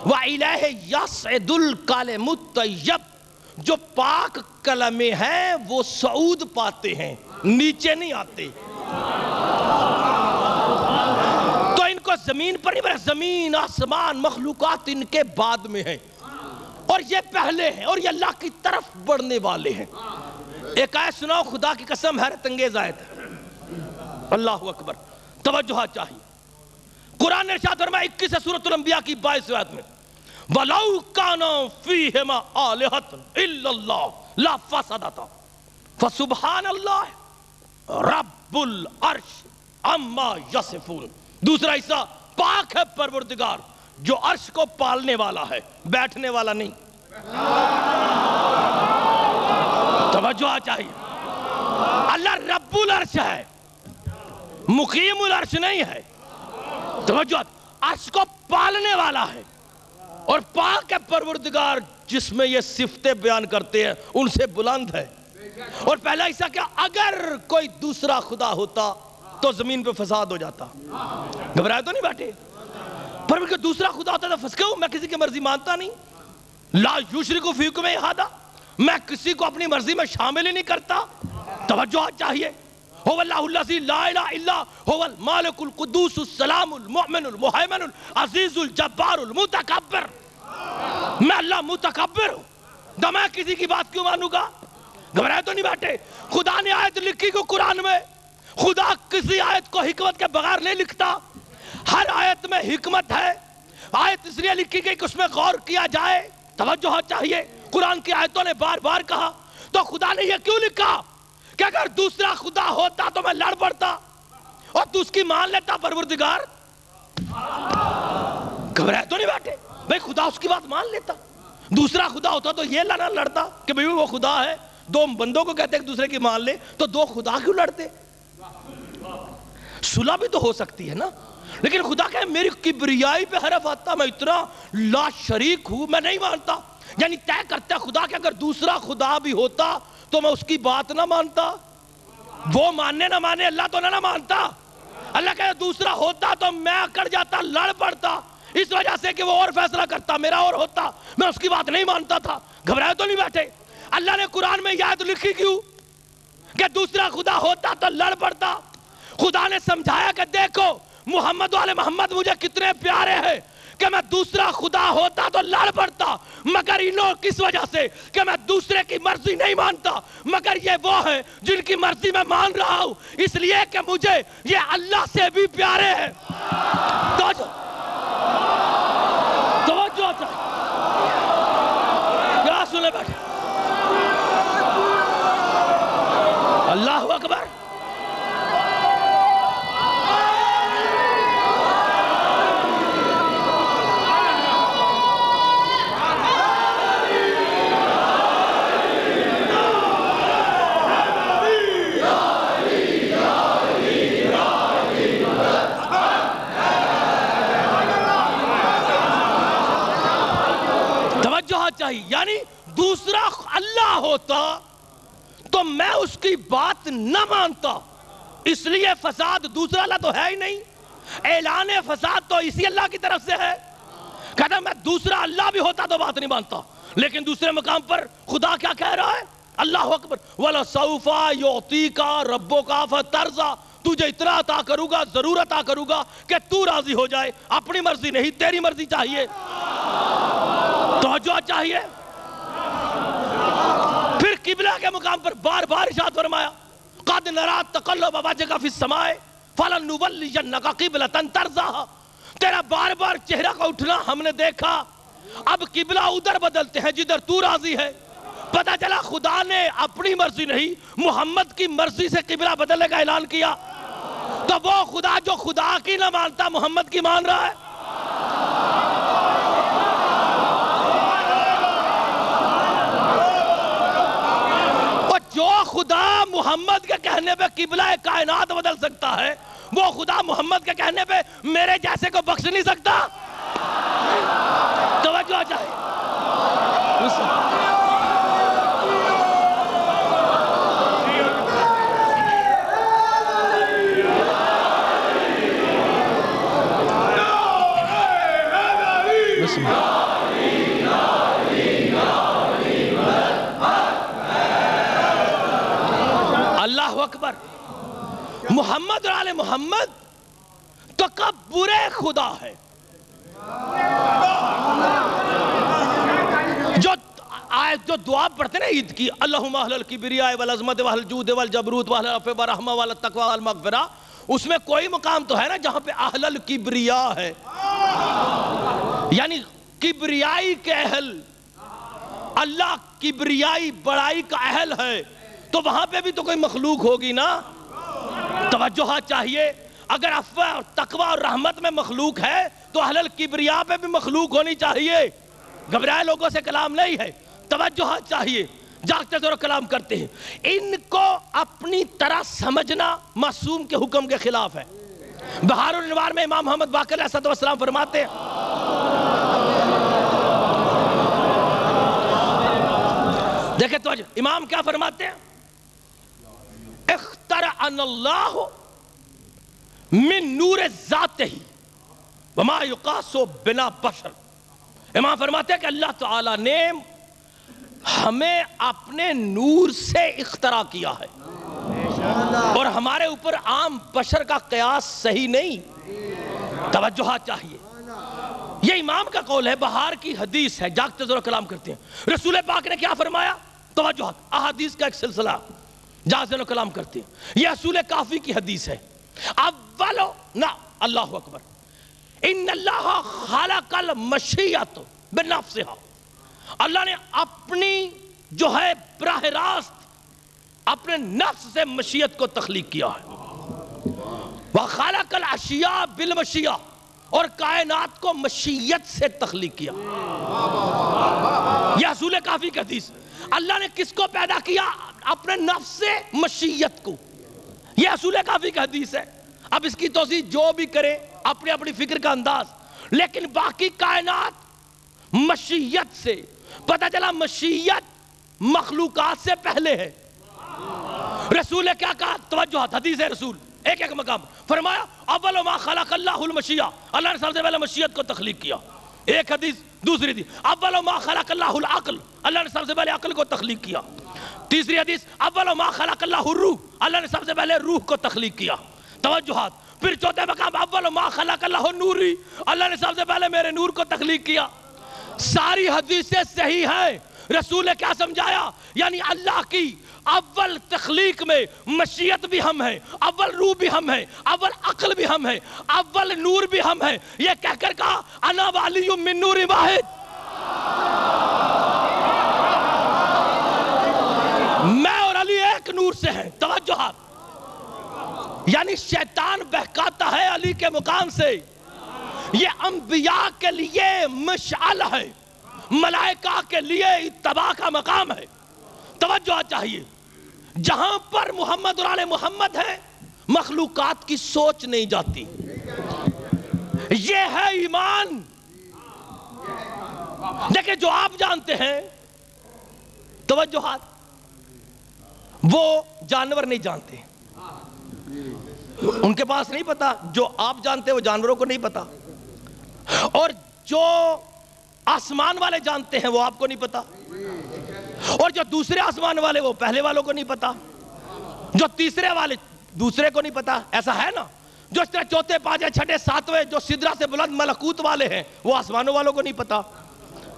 وَإِلَيْهِ يَصْعِدُ الْكَلِمُ الطَّيِّبُ. جو پاک کلمے ہیں وہ صعود پاتے ہیں، نیچے نہیں آتے. تو ان کو زمین پر نہیں، زمین آسمان مخلوقات ان کے بعد میں ہیں اور یہ پہلے ہیں اور یہ اللہ کی طرف بڑھنے والے ہیں. ایک آیت سناؤ خدا کی قسم، حیرت انگیز آیت ہے. اللہ اکبر. توجہ چاہیے. قرآن نے ارشاد فرمایا 21 سورۃ الانبیاء کی 22 آیت میں وَلَوْ كَانَ فِيهِمَا آلِهَةٌ إِلَّا اللَّهُ لَا فَسَدَتَا فَسُبْحَانَ اللَّهِ رَبُّ الْعَرْشِ عَمَّا يَصِفُونَ. دوسرا حصہ پاک ہے پروردگار جو عرش کو پالنے والا ہے، بیٹھنے والا نہیں. توجہ چاہیے. اللہ رب العرش ہے، مقیم العرش نہیں ہے. توجہ. عرش کو پالنے والا ہے اور پاک ہے پروردگار جس میں یہ صفتیں بیان کرتے ہیں ان سے بلند ہے. اور پہلا حصہ کیا؟ اگر کوئی دوسرا خدا ہوتا تو زمین پہ فساد ہو جاتا. گھبرائے تو نہیں بیٹھے؟ پر اگر دوسرا خدا ہوتا تو فس کیوں؟ میں کسی کی مرضی مانتا نہیں. لا یشرک فی حکمہ احد. میں کسی کو اپنی مرضی میں شامل ہی نہیں کرتا. توجہ چاہیے. هو اللہ الذی لا الہ الا هو المالک القدوس السلام المؤمن المہیمن العزیز الجبار المتکبر. میں اللہ متکبر ہوں، تو میں کسی کی بات کیوں مانوں گا؟ گھبرائے تو نہیں بیٹھے؟ خدا نے آیت لکھی کو قرآن میں، خدا کسی آیت کو حکمت کے بغیر نہیں لکھتا. ہر آیت میں حکمت ہے. آیت اس لیے لکھی گئی کہ اس میں غور کیا جائے. توجہ چاہیے. قرآن کی آیتوں نے بار بار کہا تو خدا نے یہ کیوں لکھا کہ اگر دوسرا خدا ہوتا تو میں لڑ پڑتا اور تو اس کی مان لیتا پروردگار. گھبرائے تو نہیں بیٹھے؟ بھئی خدا اس کی بات مان لیتا. دوسرا خدا ہوتا تو یہ نہ لڑتا کہ بھئی وہ خدا ہے. دو بندوں کو کہتے ہیں ایک دوسرے کی مان لے تو دو خدا کیوں لڑتے؟ صلح بھی تو ہو سکتی ہے نا. لیکن خدا کہے میری کبریائی پہ حرف آتا، میں اتنا لا شریک ہوں، میں نہیں مانتا. یعنی طے کرتا خدا کہ اگر دوسرا خدا بھی ہوتا تو میں اس کی بات نہ مانتا. وہ ماننے نہ مانے اللہ تو نہ مانتا. اللہ کہے دوسرا ہوتا تو میں اکڑ جاتا، لڑ پڑتا، اس وجہ سے کہ وہ اور فیصلہ کرتا، میرا اور ہوتا، میں اس کی بات نہیں مانتا تھا. گھبرائے تو نہیں بیٹھے؟ اللہ نے قرآن میں یہ آیت لکھی کیوں کہ دوسرا خدا ہوتا تو لڑ پڑتا. خدا نے سمجھایا کہ دیکھو محمد والے محمد مجھے کتنے پیارے ہیں کہ میں دوسرا خدا ہوتا تو لڑ پڑتا، مگر انہوں کس وجہ سے کہ میں دوسرے کی مرضی نہیں مانتا، مگر یہ وہ ہے جن کی مرضی میں مان رہا ہوں، اس لیے کہ مجھے یہ اللہ سے بھی پیارے ہیں. توجہ کیا سنے بیٹھے؟ اللہ اکبر. چاہیے. یعنی دوسرا اللہ ہوتا تو میں اس کی بات نہ مانتا، اس لیے فساد دوسرا اللہ تو ہے ہی نہیں. اعلان فساد تو اسی اللہ کی طرف سے ہے. کہتا میں دوسرا اللہ بھی ہوتا تو بات نہیں مانتا. لیکن دوسرے مقام پر خدا کیا کہہ رہا ہے؟ اللہ اکبر. وَلَسَوْفَ يُعْطِيكَ رَبُّكَ فَتَرْضَىٰ. تجھے اتنا عطا کروں گا، ضرور عطا کروں گا کہ تو راضی ہو جائے. اپنی مرضی نہیں، تیری مرضی چاہیے. توجہ چاہیے. پھر قبلہ کے مقام پر بار بار ارشاد فرمایا قد نرا تقلب وجهك في السماء فلنولینک قبلۃ ترضاها، تیرا بار بار چہرہ کا اٹھنا ہم نے دیکھا، اب قبلہ ادھر بدلتے ہیں جدھر تو راضی ہے۔ پتہ چلا خدا نے اپنی مرضی نہیں محمد کی مرضی سے قبلہ بدلنے کا اعلان کیا، تو وہ خدا جو خدا کی نہ مانتا محمد کی مان رہا ہے۔ جو خدا محمد کے کہنے پہ قبلہ کائنات بدل سکتا ہے، وہ خدا محمد کے کہنے پہ میرے جیسے کو بخش نہیں سکتا۔ توجہ چاہیے۔ اللہ اکبر۔ محمد اور آل محمد تو کب برے خدا ہے، جو دعا پڑھتے ہیں عید کی، اللہم اہل الکبریاء والعظمت واہل الجود والجبروت واہل العفو والرحمہ واہل التقوی والمغفرہ، اس میں کوئی مقام تو ہے نا جہاں پہ اہل الکبریاء ہے، یعنی کبریائی کے اہل، اللہ کبریائی بڑائی کا اہل ہے، تو وہاں پہ بھی تو کوئی مخلوق ہوگی نا۔ توجہ چاہیے، اگر عفو اور تقوی اور رحمت میں مخلوق ہے تو اہل الکبریاء پہ بھی مخلوق ہونی چاہیے۔ گھبرائے لوگوں سے کلام نہیں ہے، توجہ چاہیے، جاگتے زور کلام کرتے ہیں۔ ان کو اپنی طرح سمجھنا معصوم کے حکم کے خلاف ہے۔ بہار الانوار میں امام محمد باقر علیہ السلام فرماتے ہیں، دیکھیں توجہ، امام کیا فرماتے ہیں؟ اخترعن اللہ من نور ذاتہ وما یقاس بنا بشر۔ امام فرماتے ہیں کہ اللہ تعالیٰ نے ہمیں اپنے نور سے اختراع کیا ہے، اور ہمارے اوپر عام بشر کا قیاس صحیح نہیں۔ توجہ چاہیے، یہ امام کا قول ہے، بہار کی حدیث ہے، جاگتے زور کلام کرتے ہیں۔ رسول پاک نے کیا فرمایا؟ توجہ، احادیث کا ایک سلسلہ، جاگتے زور کلام کرتے ہیں۔ یہ اصول کافی کی حدیث ہے۔ اولو نا، اللہ اکبر، ان اللہ خلق المشیۃ بنفسہا، اللہ نے اپنی جو ہے براہ راست اپنے نفس سے مشیت کو تخلیق کیا ہے۔ وَخَلَقَ الْأَشْيَاءَ بِالْمَشِيَّةِ، اور کائنات کو مشیت سے تخلیق کیا۔ یہ اصول کافی کی حدیث، اللہ نے کس کو پیدا کیا؟ اپنے نفس سے مشیت کو۔ یہ اصول کافی کی حدیث ہے۔ اب اس کی توضیح جو بھی کرے اپنی اپنی فکر کا انداز، لیکن باقی کائنات مشیت سے، پتہ چلا مشیت مخلوقات سے پہلے ہے۔ رسول نے کیا کہا؟ توجہ، حدیث ہے رسول، ایک ایک مقام فرمایا اول ما خلق اللہ المشیہ، اللہ نے سب سے پہلے مشیت کو تخلیق کیا۔ ایک حدیث، دوسری حدیث اول ما خلق اللہ العقل، اللہ نے سب سے پہلے عقل کو تخلیق کیا۔ تیسری حدیث اول ما خلق اللہ الروح، اللہ نے سب سے پہلے روح کو تخلیق کیا۔ توجہات، پھر چوتھے مقام اول ما خلق اللہ نوری، اللہ نے سب سے پہلے میرے نور کو تخلیق کیا۔ ساری حدیثیں صحیح ہیں۔ رسول نے کیا سمجھایا؟ یعنی اللہ کی اول تخلیق میں مشیت بھی ہم ہیں، اول روح بھی ہم ہیں، اول عقل بھی ہم ہیں، اول نور بھی ہم ہیں۔ یہ کہہ کر کہا انا ولی من نور واحد، میں اور علی ایک نور سے ہیں۔ توجہات، یعنی شیطان بہکاتا ہے علی کے مقام سے۔ یہ انبیاء کے لیے مشعل ہے، ملائکہ کے لیے اتباع کا مقام ہے۔ توجہ چاہیے، جہاں پر محمد اور آل محمد ہے مخلوقات کی سوچ نہیں جاتی۔ یہ ہے ایمان۔ دیکھیں جو آپ جانتے ہیں، توجہات، وہ جانور نہیں جانتے، ان کے پاس نہیں پتا۔ جو آپ جانتے ہیں وہ جانوروں کو نہیں پتا، اور جو آسمان والے جانتے ہیں وہ آپ کو نہیں پتا، اور جو دوسرے آسمان والے وہ پہلے والوں کو نہیں پتا، جو تیسرے والے دوسرے کو نہیں پتا۔ ایسا ہے نا، جو اس طرح چوتھے پانچویں چھٹے ساتویں جو سدرہ سے بلند ملکوت والے ہیں وہ آسمانوں والوں کو نہیں پتا۔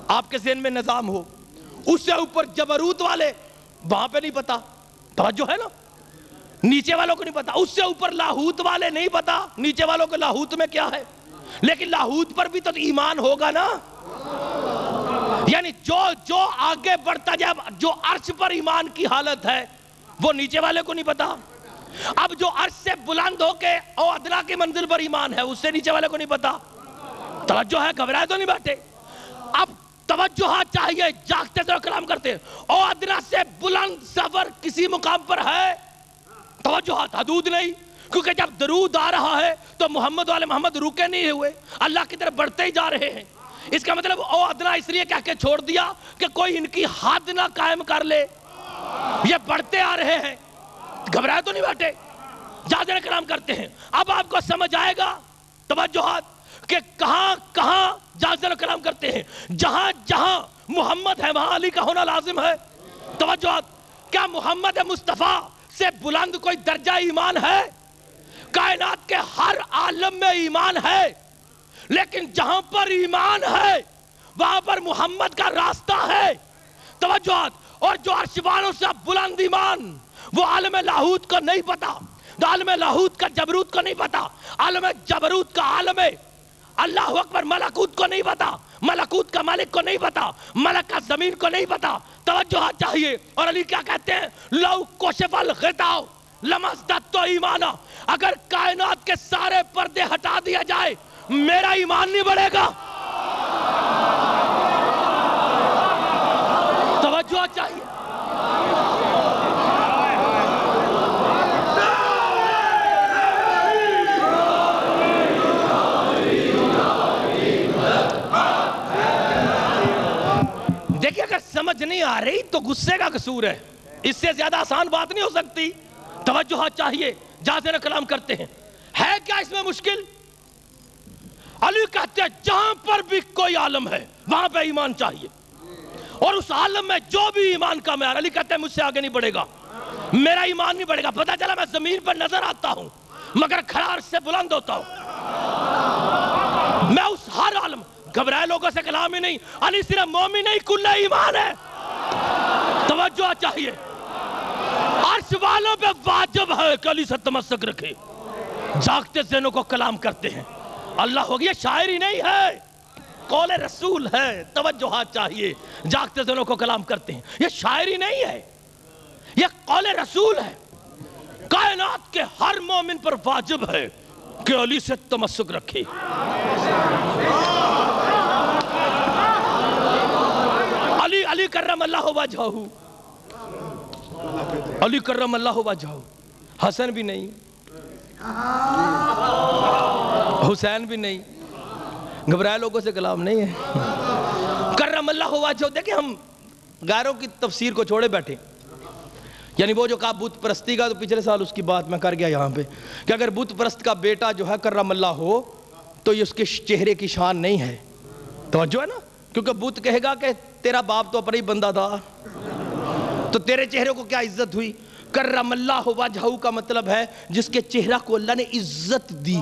آپ کے ذہن میں نظام ہو، اس سے اوپر جبروت والے، وہاں پہ نہیں پتا۔ توجہ ہے نا، نیچے والوں کو نہیں پتا. اس سے اوپر لاہوت والے نہیں پتا نیچے والوں کو لاہوت میں کیا ہے, لیکن لاہوت پر بھی تو ایمان ہوگا نا. یعنی جو آگے بڑھتا جائے, جو عرش پر ایمان کی حالت ہے وہ نیچے والے کو نہیں پتا. اب جو عرش سے بلند ہو کے او ادنا کی منزل پر ایمان ہے, اس سے نیچے والے کو نہیں پتا. توجہ ہے, گھبرائے تو نہیں بیٹھے. اب توجہ چاہیے, جاگتے سے کلام کرتے ہیں. او ادنا سے بلند سفر کسی مقام پر ہے, توجہات حدود نہیں. کیونکہ جب درود آ رہا ہے تو محمد والے محمد رکے نہیں ہوئے, اللہ کی طرف بڑھتے ہی جا رہے ہیں. اس کا مطلب او ادنا اس لیے کہہ کے چھوڑ دیا کہ کوئی ان کی حد نہ قائم کر لے, یہ بڑھتے آ رہے ہیں. گھبرائے تو نہیں بیٹھے, جادر کلام کرتے ہیں. اب آپ کو سمجھ آئے گا توجہات کہ کہاں کہاں جادر کلام کرتے ہیں. جہاں جہاں محمد ہے وہاں علی کا ہونا لازم ہے. توجہات, کیا محمد مصطفیٰ سے بلند کوئی درجہ ایمان ہے؟ کائنات کے ہر عالم میں ایمان ہے, لیکن جہاں پر ایمان ہے وہاں پر محمد کا راستہ ہے. توجہات, اور جو عرش والوں سے بلند ایمان وہ عالم لاہوت کو نہیں پتا, عالم لاہوت کا جبروت کو نہیں پتا, عالم جبروت کا عالم اللہ اکبر ملکوت کو نہیں پتا, ملکوت کا مالک کو نہیں پتا, ملک کا زمین کو نہیں پتا. توجہ چاہیے. اور علی کیا کہتے ہیں, لو کشف الغطاء لمزددت ایمانا, اگر کائنات کے سارے پردے ہٹا دیا جائے میرا ایمان نہیں بڑھے گا. توجہ چاہیے. دیکھیں, اگر سمجھ نہیں آ رہی تو غصے کا قصور ہے, اس سے زیادہ آسان بات نہیں ہو سکتی. توجہ چاہیے, جازر کلام کرتے ہیں. ہے کیا اس میں مشکل؟ علی کہتے ہیں جہاں پر بھی کوئی عالم ہے وہاں پہ ایمان چاہیے, اور اس عالم میں جو بھی ایمان کا معیار, علی کہتے ہیں مجھ سے آگے نہیں بڑھے گا, میرا ایمان نہیں بڑھے گا. پتہ چلا میں زمین پر نظر آتا ہوں مگر کھڑا عرش سے بلند ہوتا ہوں. میں اس ہر عالم, گھبرائے لوگوں سے کلام ہی نہیں. علی صرف مومن نہیں, کل ایمان ہے. توجہ چاہیے. عرش والوں پہ واجب ہے کہ علی سے تمسک رکھے. جاگتے ذہنوں کو کلام کرتے ہیں. اللہ ہو گیا, شاعری نہیں ہے, قول رسول ہے. توجہ چاہیے, جاگتے ذہنوں کو کلام کرتے ہیں. یہ شاعری نہیں ہے, یہ قول رسول ہے. کائنات کے ہر مومن پر واجب ہے کہ علی سے تمسک رکھے. علی کرم اللہ وجہہ, علی کرم اللہ وجہہ. حسن بھی نہیں, حسین بھی نہیں. گھبرائے لوگوں سے کلام نہیں ہے. کرم اللہ وجہہ. دیکھیں, ہم غیروں کی تفسیر کو چھوڑے بیٹھے, یعنی وہ جو کہا بت پرستی کا, تو پچھلے سال اس کی بات میں کر گیا یہاں پہ کہ اگر بت پرست کا بیٹا جو ہے کرم اللہ ہو تو یہ اس کے چہرے کی شان نہیں ہے. توجہ ہے نا, کیونکہ بت کہے گا کہ تیرا باپ تو اپنا ہی بندہ تھا, تو تیرے چہرے کو کیا عزت ہوئی. کرم اللہ وجہہ کا مطلب ہے جس کے چہرہ کو اللہ نے عزت دی.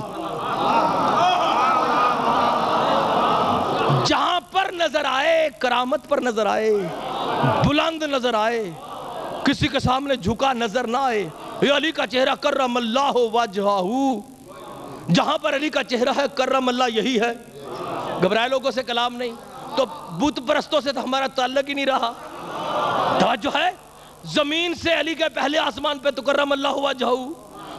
جہاں پر نظر آئے, کرامت پر نظر آئے, بلند نظر آئے, کسی کے سامنے جھکا نظر نہ آئے. یہ علی کا چہرہ کرم اللہ وجہہ. جہاں پر علی کا چہرہ ہے کرم اللہ یہی ہے. گھبرائے لوگوں سے کلام نہیں. تو بت پرستوں سے تو ہمارا تعلق ہی نہیں رہا. توجہ ہے. زمین سے علی کے پہلے آسمان پہ تو کرم اللہ وجہہ.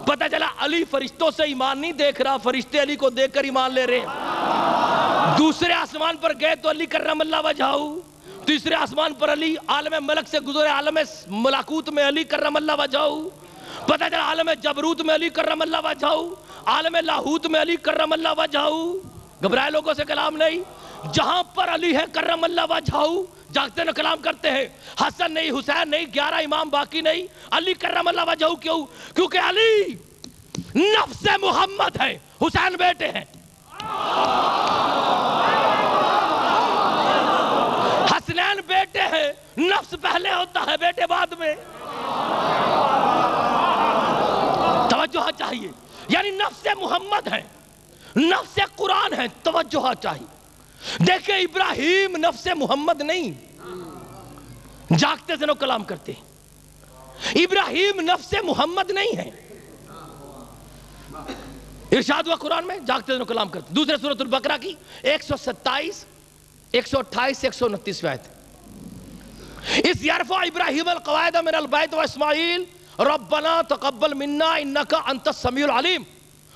پتہ چلا علی فرشتوں سے ایمان نہیں دیکھ رہا, فرشتے علی کو دیکھ کر ایمان لے رہے ہیں. دوسرے آسمان پر گئے تو علی کرم اللہ وجہہ. تیسرے آسمان پر علی عالم ملک سے گزرے, عالم ملکوت میں علی کرم اللہ وجہہ. پتہ چلا عالم جبروت میں علی کرم اللہ وجہہ, عالم لاہوت میں علی کرم اللہ وجہہ. گھبرائے لوگوں سے کلام نہیں. جہاں پر علی ہے کرم اللہ وجہہ, جاگتے نہ کلام کرتے ہیں. حسن نہیں, حسین نہیں, 11 امام باقی نہیں, علی کرم اللہ وجہہ. کیوں؟ کیونکہ علی نفس محمد ہے, حسین بیٹے ہیں. حسنین بیٹے ہیں, نفس پہلے ہوتا ہے, بیٹے بعد میں. توجہ چاہیے. یعنی نفس محمد ہے, نفس قرآن ہے. توجہ چاہیے. دیکھیں, ابراہیم نفس محمد نہیں. جاگتے ذہنوں کلام کرتے ہیں. ابراہیم نفس محمد نہیں ہے. ارشاد ہوا قرآن میں, جاگتے دنوں کلام کرتے. دوسرے سورۃ البقرہ کی 127 128 129 آیت. اس یرفع ابراہیم القواعد من البیت و اسماعیل ربنا تقبل منا انکا انت السمیع العلیم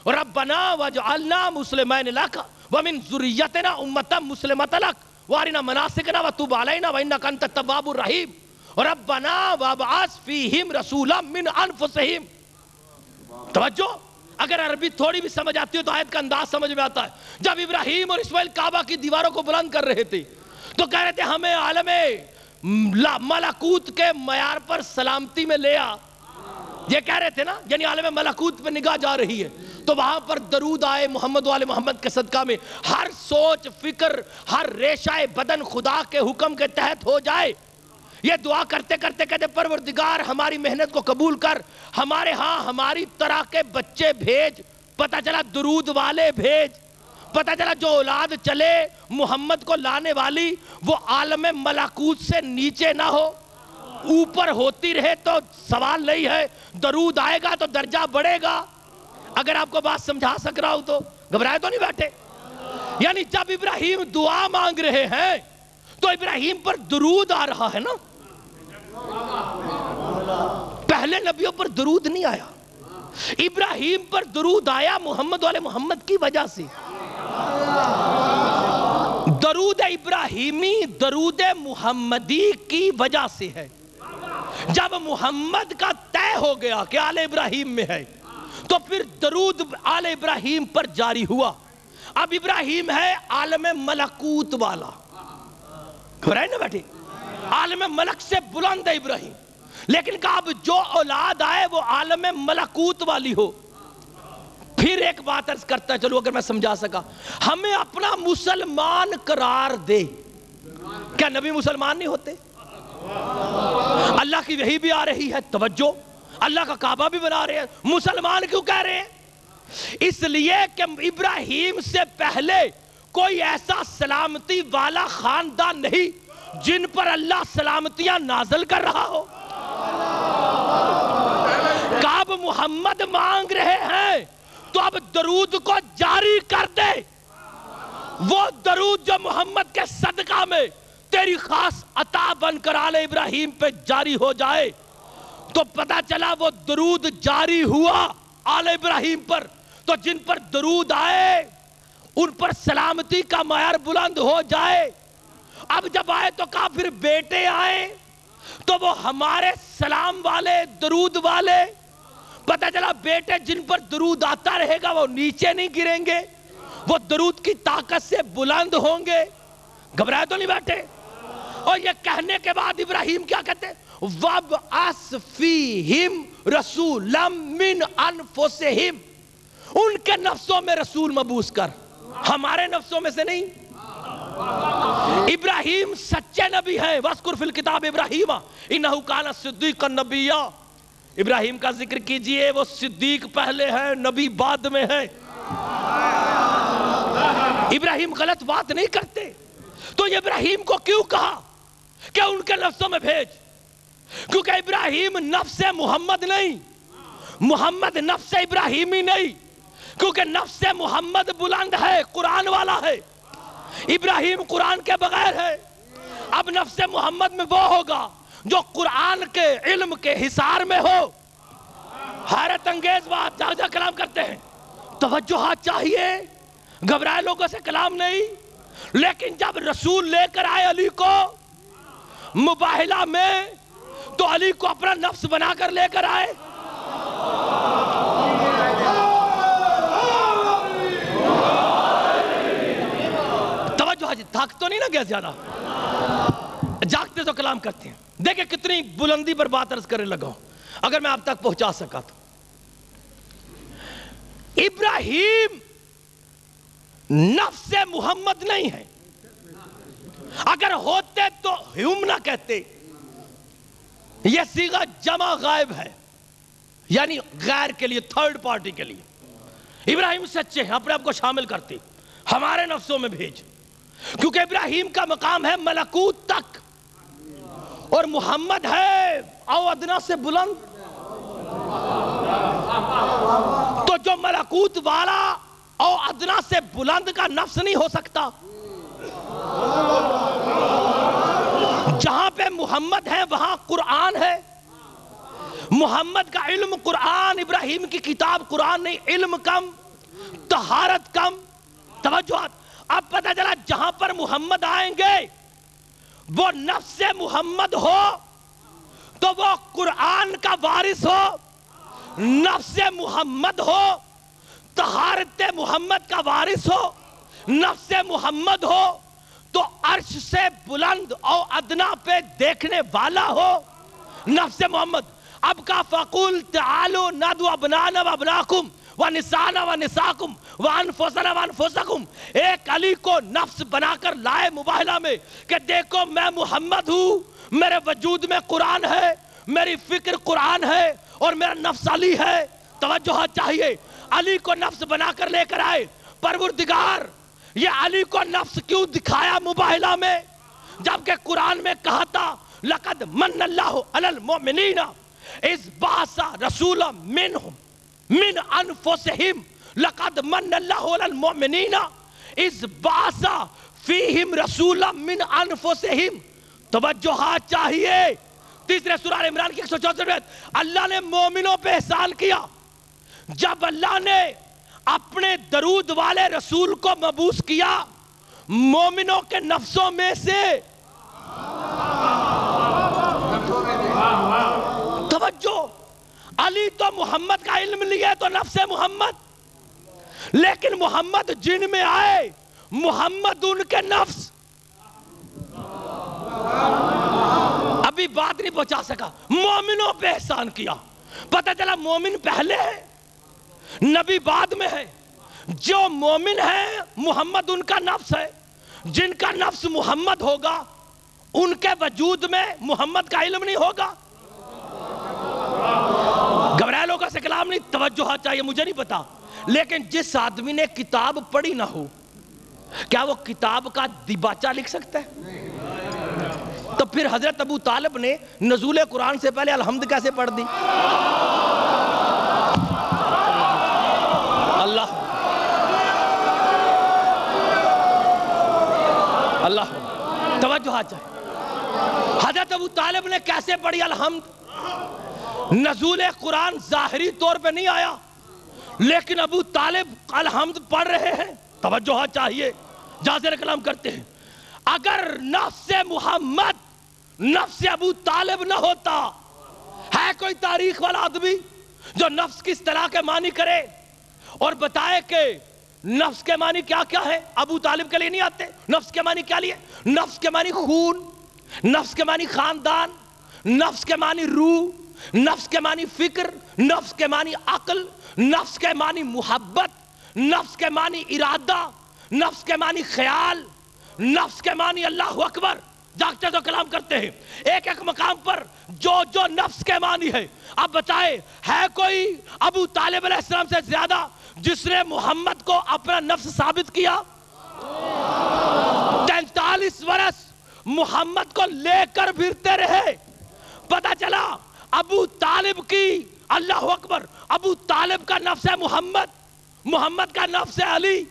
ربنا واجعلنا مسلمین لک ومن ذریتنا امتا مسلمتا لک وارنا مناسکنا وتوب علینا وانکا انت التواب الرحیم ربنا وابعث فیہم رسولا من انفسہم. توجہ, اگر عربی تھوڑی بھی سمجھ آتی ہو تو آیت کا انداز سمجھ میں آتا ہے. جب ابراہیم اور اسماعیل کعبہ کی دیواروں کو بلند کر رہے تھے تو کہہ رہے تھے ہمیں عالم ملکوت کے معیار پر سلامتی میں لے آ. یہ کہہ رہے تھے نا, یعنی عالم ملکوت پہ نگاہ جا رہی ہے تو وہاں پر درود آئے محمد و آل محمد کے صدقہ میں, ہر سوچ فکر ہر ریشہ بدن خدا کے حکم کے تحت ہو جائے. یہ دعا کرتے کرتے کہتے پروردگار ہماری محنت کو قبول کر, ہمارے ہاں ہماری طرح کے بچے بھیج, پتہ چلا درود والے بھیج, پتہ چلا جو اولاد چلے محمد کو لانے والی وہ عالم ملکوت سے نیچے نہ ہو, اوپر ہوتی رہے. تو سوال نہیں ہے, درود آئے گا تو درجہ بڑھے گا. اگر آپ کو بات سمجھا سک رہا ہوں تو گھبرائے تو نہیں بیٹھے. یعنی جب ابراہیم دعا مانگ رہے ہیں تو ابراہیم پر درود آ رہا ہے نا. پہلے نبیوں پر درود نہیں آیا, ابراہیم پر درود آیا محمد والے محمد کی وجہ سے. درود ابراہیمی درود محمدی کی وجہ سے ہے. جب محمد کا طے ہو گیا کہ آل ابراہیم میں ہے تو پھر درود آل ابراہیم پر جاری ہوا. اب ابراہیم ہے عالم ملکوت والا, گھبرائے نہ بیٹھے, عالم ملک سے بلند ہے ابراہیم, لیکن کہا اب جو اولاد آئے وہ عالم ملکوت والی ہو. پھر ایک بات عرض کرتا ہے, چلو اگر میں سمجھا سکا, ہمیں اپنا مسلمان قرار دے. کیا نبی مسلمان نہیں ہوتے؟ اللہ کی وحی بھی آ رہی ہے, توجہ, اللہ کا کعبہ بھی بنا رہے ہیں, مسلمان کیوں کہہ رہے ہیں؟ اس لیے کہ ابراہیم سے پہلے کوئی ایسا سلامتی والا خاندان نہیں جن پر اللہ سلامتیاں نازل کر رہا ہو. کعب محمد مانگ رہے ہیں تو اب درود کو جاری کر دے. وہ درود جو محمد کے صدقہ میں تیری خاص عطا بن کر آل ابراہیم پہ جاری ہو جائے. تو پتہ چلا وہ درود جاری ہوا آل ابراہیم پر, تو جن پر درود آئے ان پر سلامتی کا معیار بلند ہو جائے. اب جب آئے تو کہا پھر بیٹے آئے تو وہ ہمارے سلام والے درود والے. پتہ چلا بیٹے جن پر درود آتا رہے گا وہ نیچے نہیں گریں گے, وہ درود کی طاقت سے بلند ہوں گے. گھبرائے تو نہیں بیٹھے. اور یہ کہنے کے بعد ابراہیم کیا کہتے ہیں, وَابْعَثْ فِيهِمْ رَسُولًا مِّنْ أَنفُسِهِمْ, ان کے نفسوں میں رسول مبعوث کر, ہمارے نفسوں میں سے نہیں. ابراہیم سچے نبی ہیں. وَاذْكُرْ فِي الْكِتَابِ إِبْرَاهِيمَ إِنَّهُ كَانَ صِدِّيقًا نَبِيًّا. ابراہیم کا ذکر کیجئے, وہ صدیق پہلے ہیں, نبی بعد میں ہے. ابراہیم غلط بات نہیں کرتے. تو یہ ابراہیم کو کیوں کہا کہ ان کے نفسوں میں بھیج؟ کیونکہ ابراہیم نفس محمد نہیں, محمد نفس ابراہیمی نہیں. کیونکہ نفس محمد بلند ہے, قرآن والا ہے, ابراہیم قرآن کے بغیر ہے. اب نفس محمد میں وہ ہوگا جو قرآن کے علم کے حصار میں ہو. حیرت انگیز بات, جا جا کلام کرتے ہیں, توجہات چاہیے, گھبرائے لوگوں سے کلام نہیں. لیکن جب رسول لے کر آئے علی کو مباہلہ میں تو علی کو اپنا نفس بنا کر لے کر آئے. توجہ حاجی, تھک تو نہیں نہ گیا زیادہ, جاگتے تو کلام کرتے ہیں. دیکھیں کتنی بلندی پر بات عرض کرنے لگا ہوں, اگر میں آپ تک پہنچا سکا تو. ابراہیم نفس محمد نہیں ہے. اگر ہوتے تو ہم نہ کہتے. یہ صیغہ جمع غائب ہے, یعنی غیر کے لیے, تھرڈ پارٹی کے لیے. ابراہیم سچے ہیں, اپنے آپ کو شامل کرتے, ہمارے نفسوں میں بھیج. کیونکہ ابراہیم کا مقام ہے ملکوت تک, اور محمد ہے او ادنا سے بلند، تو جو ملکوت والا او ادنا سے بلند کا نفس نہیں ہو سکتا۔ جہاں پہ محمد ہے وہاں قرآن ہے، محمد کا علم قرآن، ابراہیم کی کتاب قرآن نہیں، علم کم، طہارت کم، توجہات۔ اب پتہ چلا جہاں پر محمد آئیں گے وہ نفس محمد ہو تو وہ قرآن کا وارث ہو، نفس محمد ہو طہارت محمد کا وارث ہو، نفس محمد ہو تو عرش سے بلند او ادنا پہ دیکھنے والا ہو، نفس محمد۔ اب کا فقول تعالوا ندعو ابنانا وابناکم ونسانا ونساکم وانفسنا وانفسکم، ایک علی کو نفس بنا کر لائے مباہلہ میں کہ دیکھو میں محمد ہوں، میرے وجود میں قرآن ہے، میری فکر قرآن ہے اور میرا نفس علی ہے۔ توجہ چاہیے، علی کو نفس بنا کر لے کر آئے۔ پروردگار یہ علی کو نفس کیوں دکھایا مباہلہ میں، جبکہ قرآن میں کہا تھا لقد من اللہ علی المؤمنین اذ بعث رسولا منہم من انفسہم، لقد من اللہ علی المؤمنین اذ بعث فیہم رسولا من انفسہم۔ توجہ چاہیے، تیسرے سورہ آل عمران کی 164 میں اللہ نے مومنوں پہ احسان کیا جب اللہ نے اپنے درود والے رسول کو مبعوث کیا، مومنوں کے نفسوں میں سے توجہ، علی تو محمد کا علم لیے تو نفس محمد، لیکن محمد جن میں آئے محمد ان کے نفس، ابھی بات نہیں پہنچا سکا، مومنوں پہ احسان کیا۔ پتہ چلا مومن پہلے ہے نبی بعد میں ہے، جو مومن ہے محمد ان کا نفس ہے، جن کا نفس محمد ہوگا ان کے وجود میں محمد کا علم نہیں ہوگا۔ گھبرائے لوگوں سے کلام نہیں، توجہ چاہیے، مجھے نہیں پتا، لیکن جس آدمی نے کتاب پڑھی نہ ہو کیا وہ کتاب کا دیباچہ لکھ سکتا ہے؟ تو پھر حضرت ابو طالب نے نزول قرآن سے پہلے الحمد کیسے پڑھ دی؟ اللہ اللہ توجہ چاہیے، حضرت ابو طالب نے کیسے پڑھی الحمد؟ نزول قرآن ظاہری طور پہ نہیں آیا، لیکن ابو طالب الحمد پڑھ رہے ہیں۔ توجہ چاہیے، جازر کلام کرتے ہیں، اگر نفس محمد نفس ابو طالب نہ ہوتا، ہے کوئی تاریخ والا آدمی جو نفس کی اصطلاح کے معنی کرے اور بتائے کہ نفس کے معنی کیا کیا ہے؟ ابو طالب کے لیے نہیں آتے۔ نفس کے معنی کیا لیے؟ نفس کے معنی خون، نفس کے معنی خاندان، نفس کے معنی روح، نفس کے معنی فکر، نفس کے معنی عقل، نفس کے معنی محبت، نفس کے معنی ارادہ، نفس کے معنی خیال، نفس کے معنی اللہ اکبر۔ جاگتے تو کلام کرتے ہیں ایک ایک مقام پر جو جو نفس کے معنی ہے۔ اب بتائے ہے کوئی ابو طالب علیہ السلام سے زیادہ جس نے محمد کو اپنا نفس ثابت کیا؟ 43 برس محمد کو لے کر پھرتے رہے، پتہ چلا ابو طالب کی، اللہ اکبر، ابو طالب کا نفس ہے محمد، محمد کا نفس ہے علی،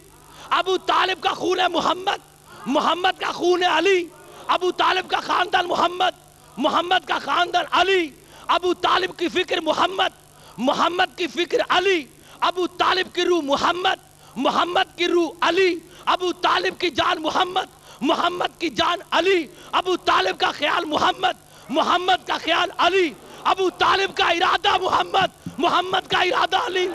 ابو طالب کا خون ہے محمد، محمد کا خون ہے علی، ابو طالب کا خاندان محمد، محمد کا خاندان علی، ابو طالب کی فکر محمد، محمد کی فکر علی، ابو طالب کی روح محمد، محمد کی روح علی، ابو طالب کی جان محمد، محمد کی جان علی، ابو طالب کا خیال محمد، محمد کا خیال علی، ابو طالب کا ارادہ محمد، محمد کا ارادہ علی۔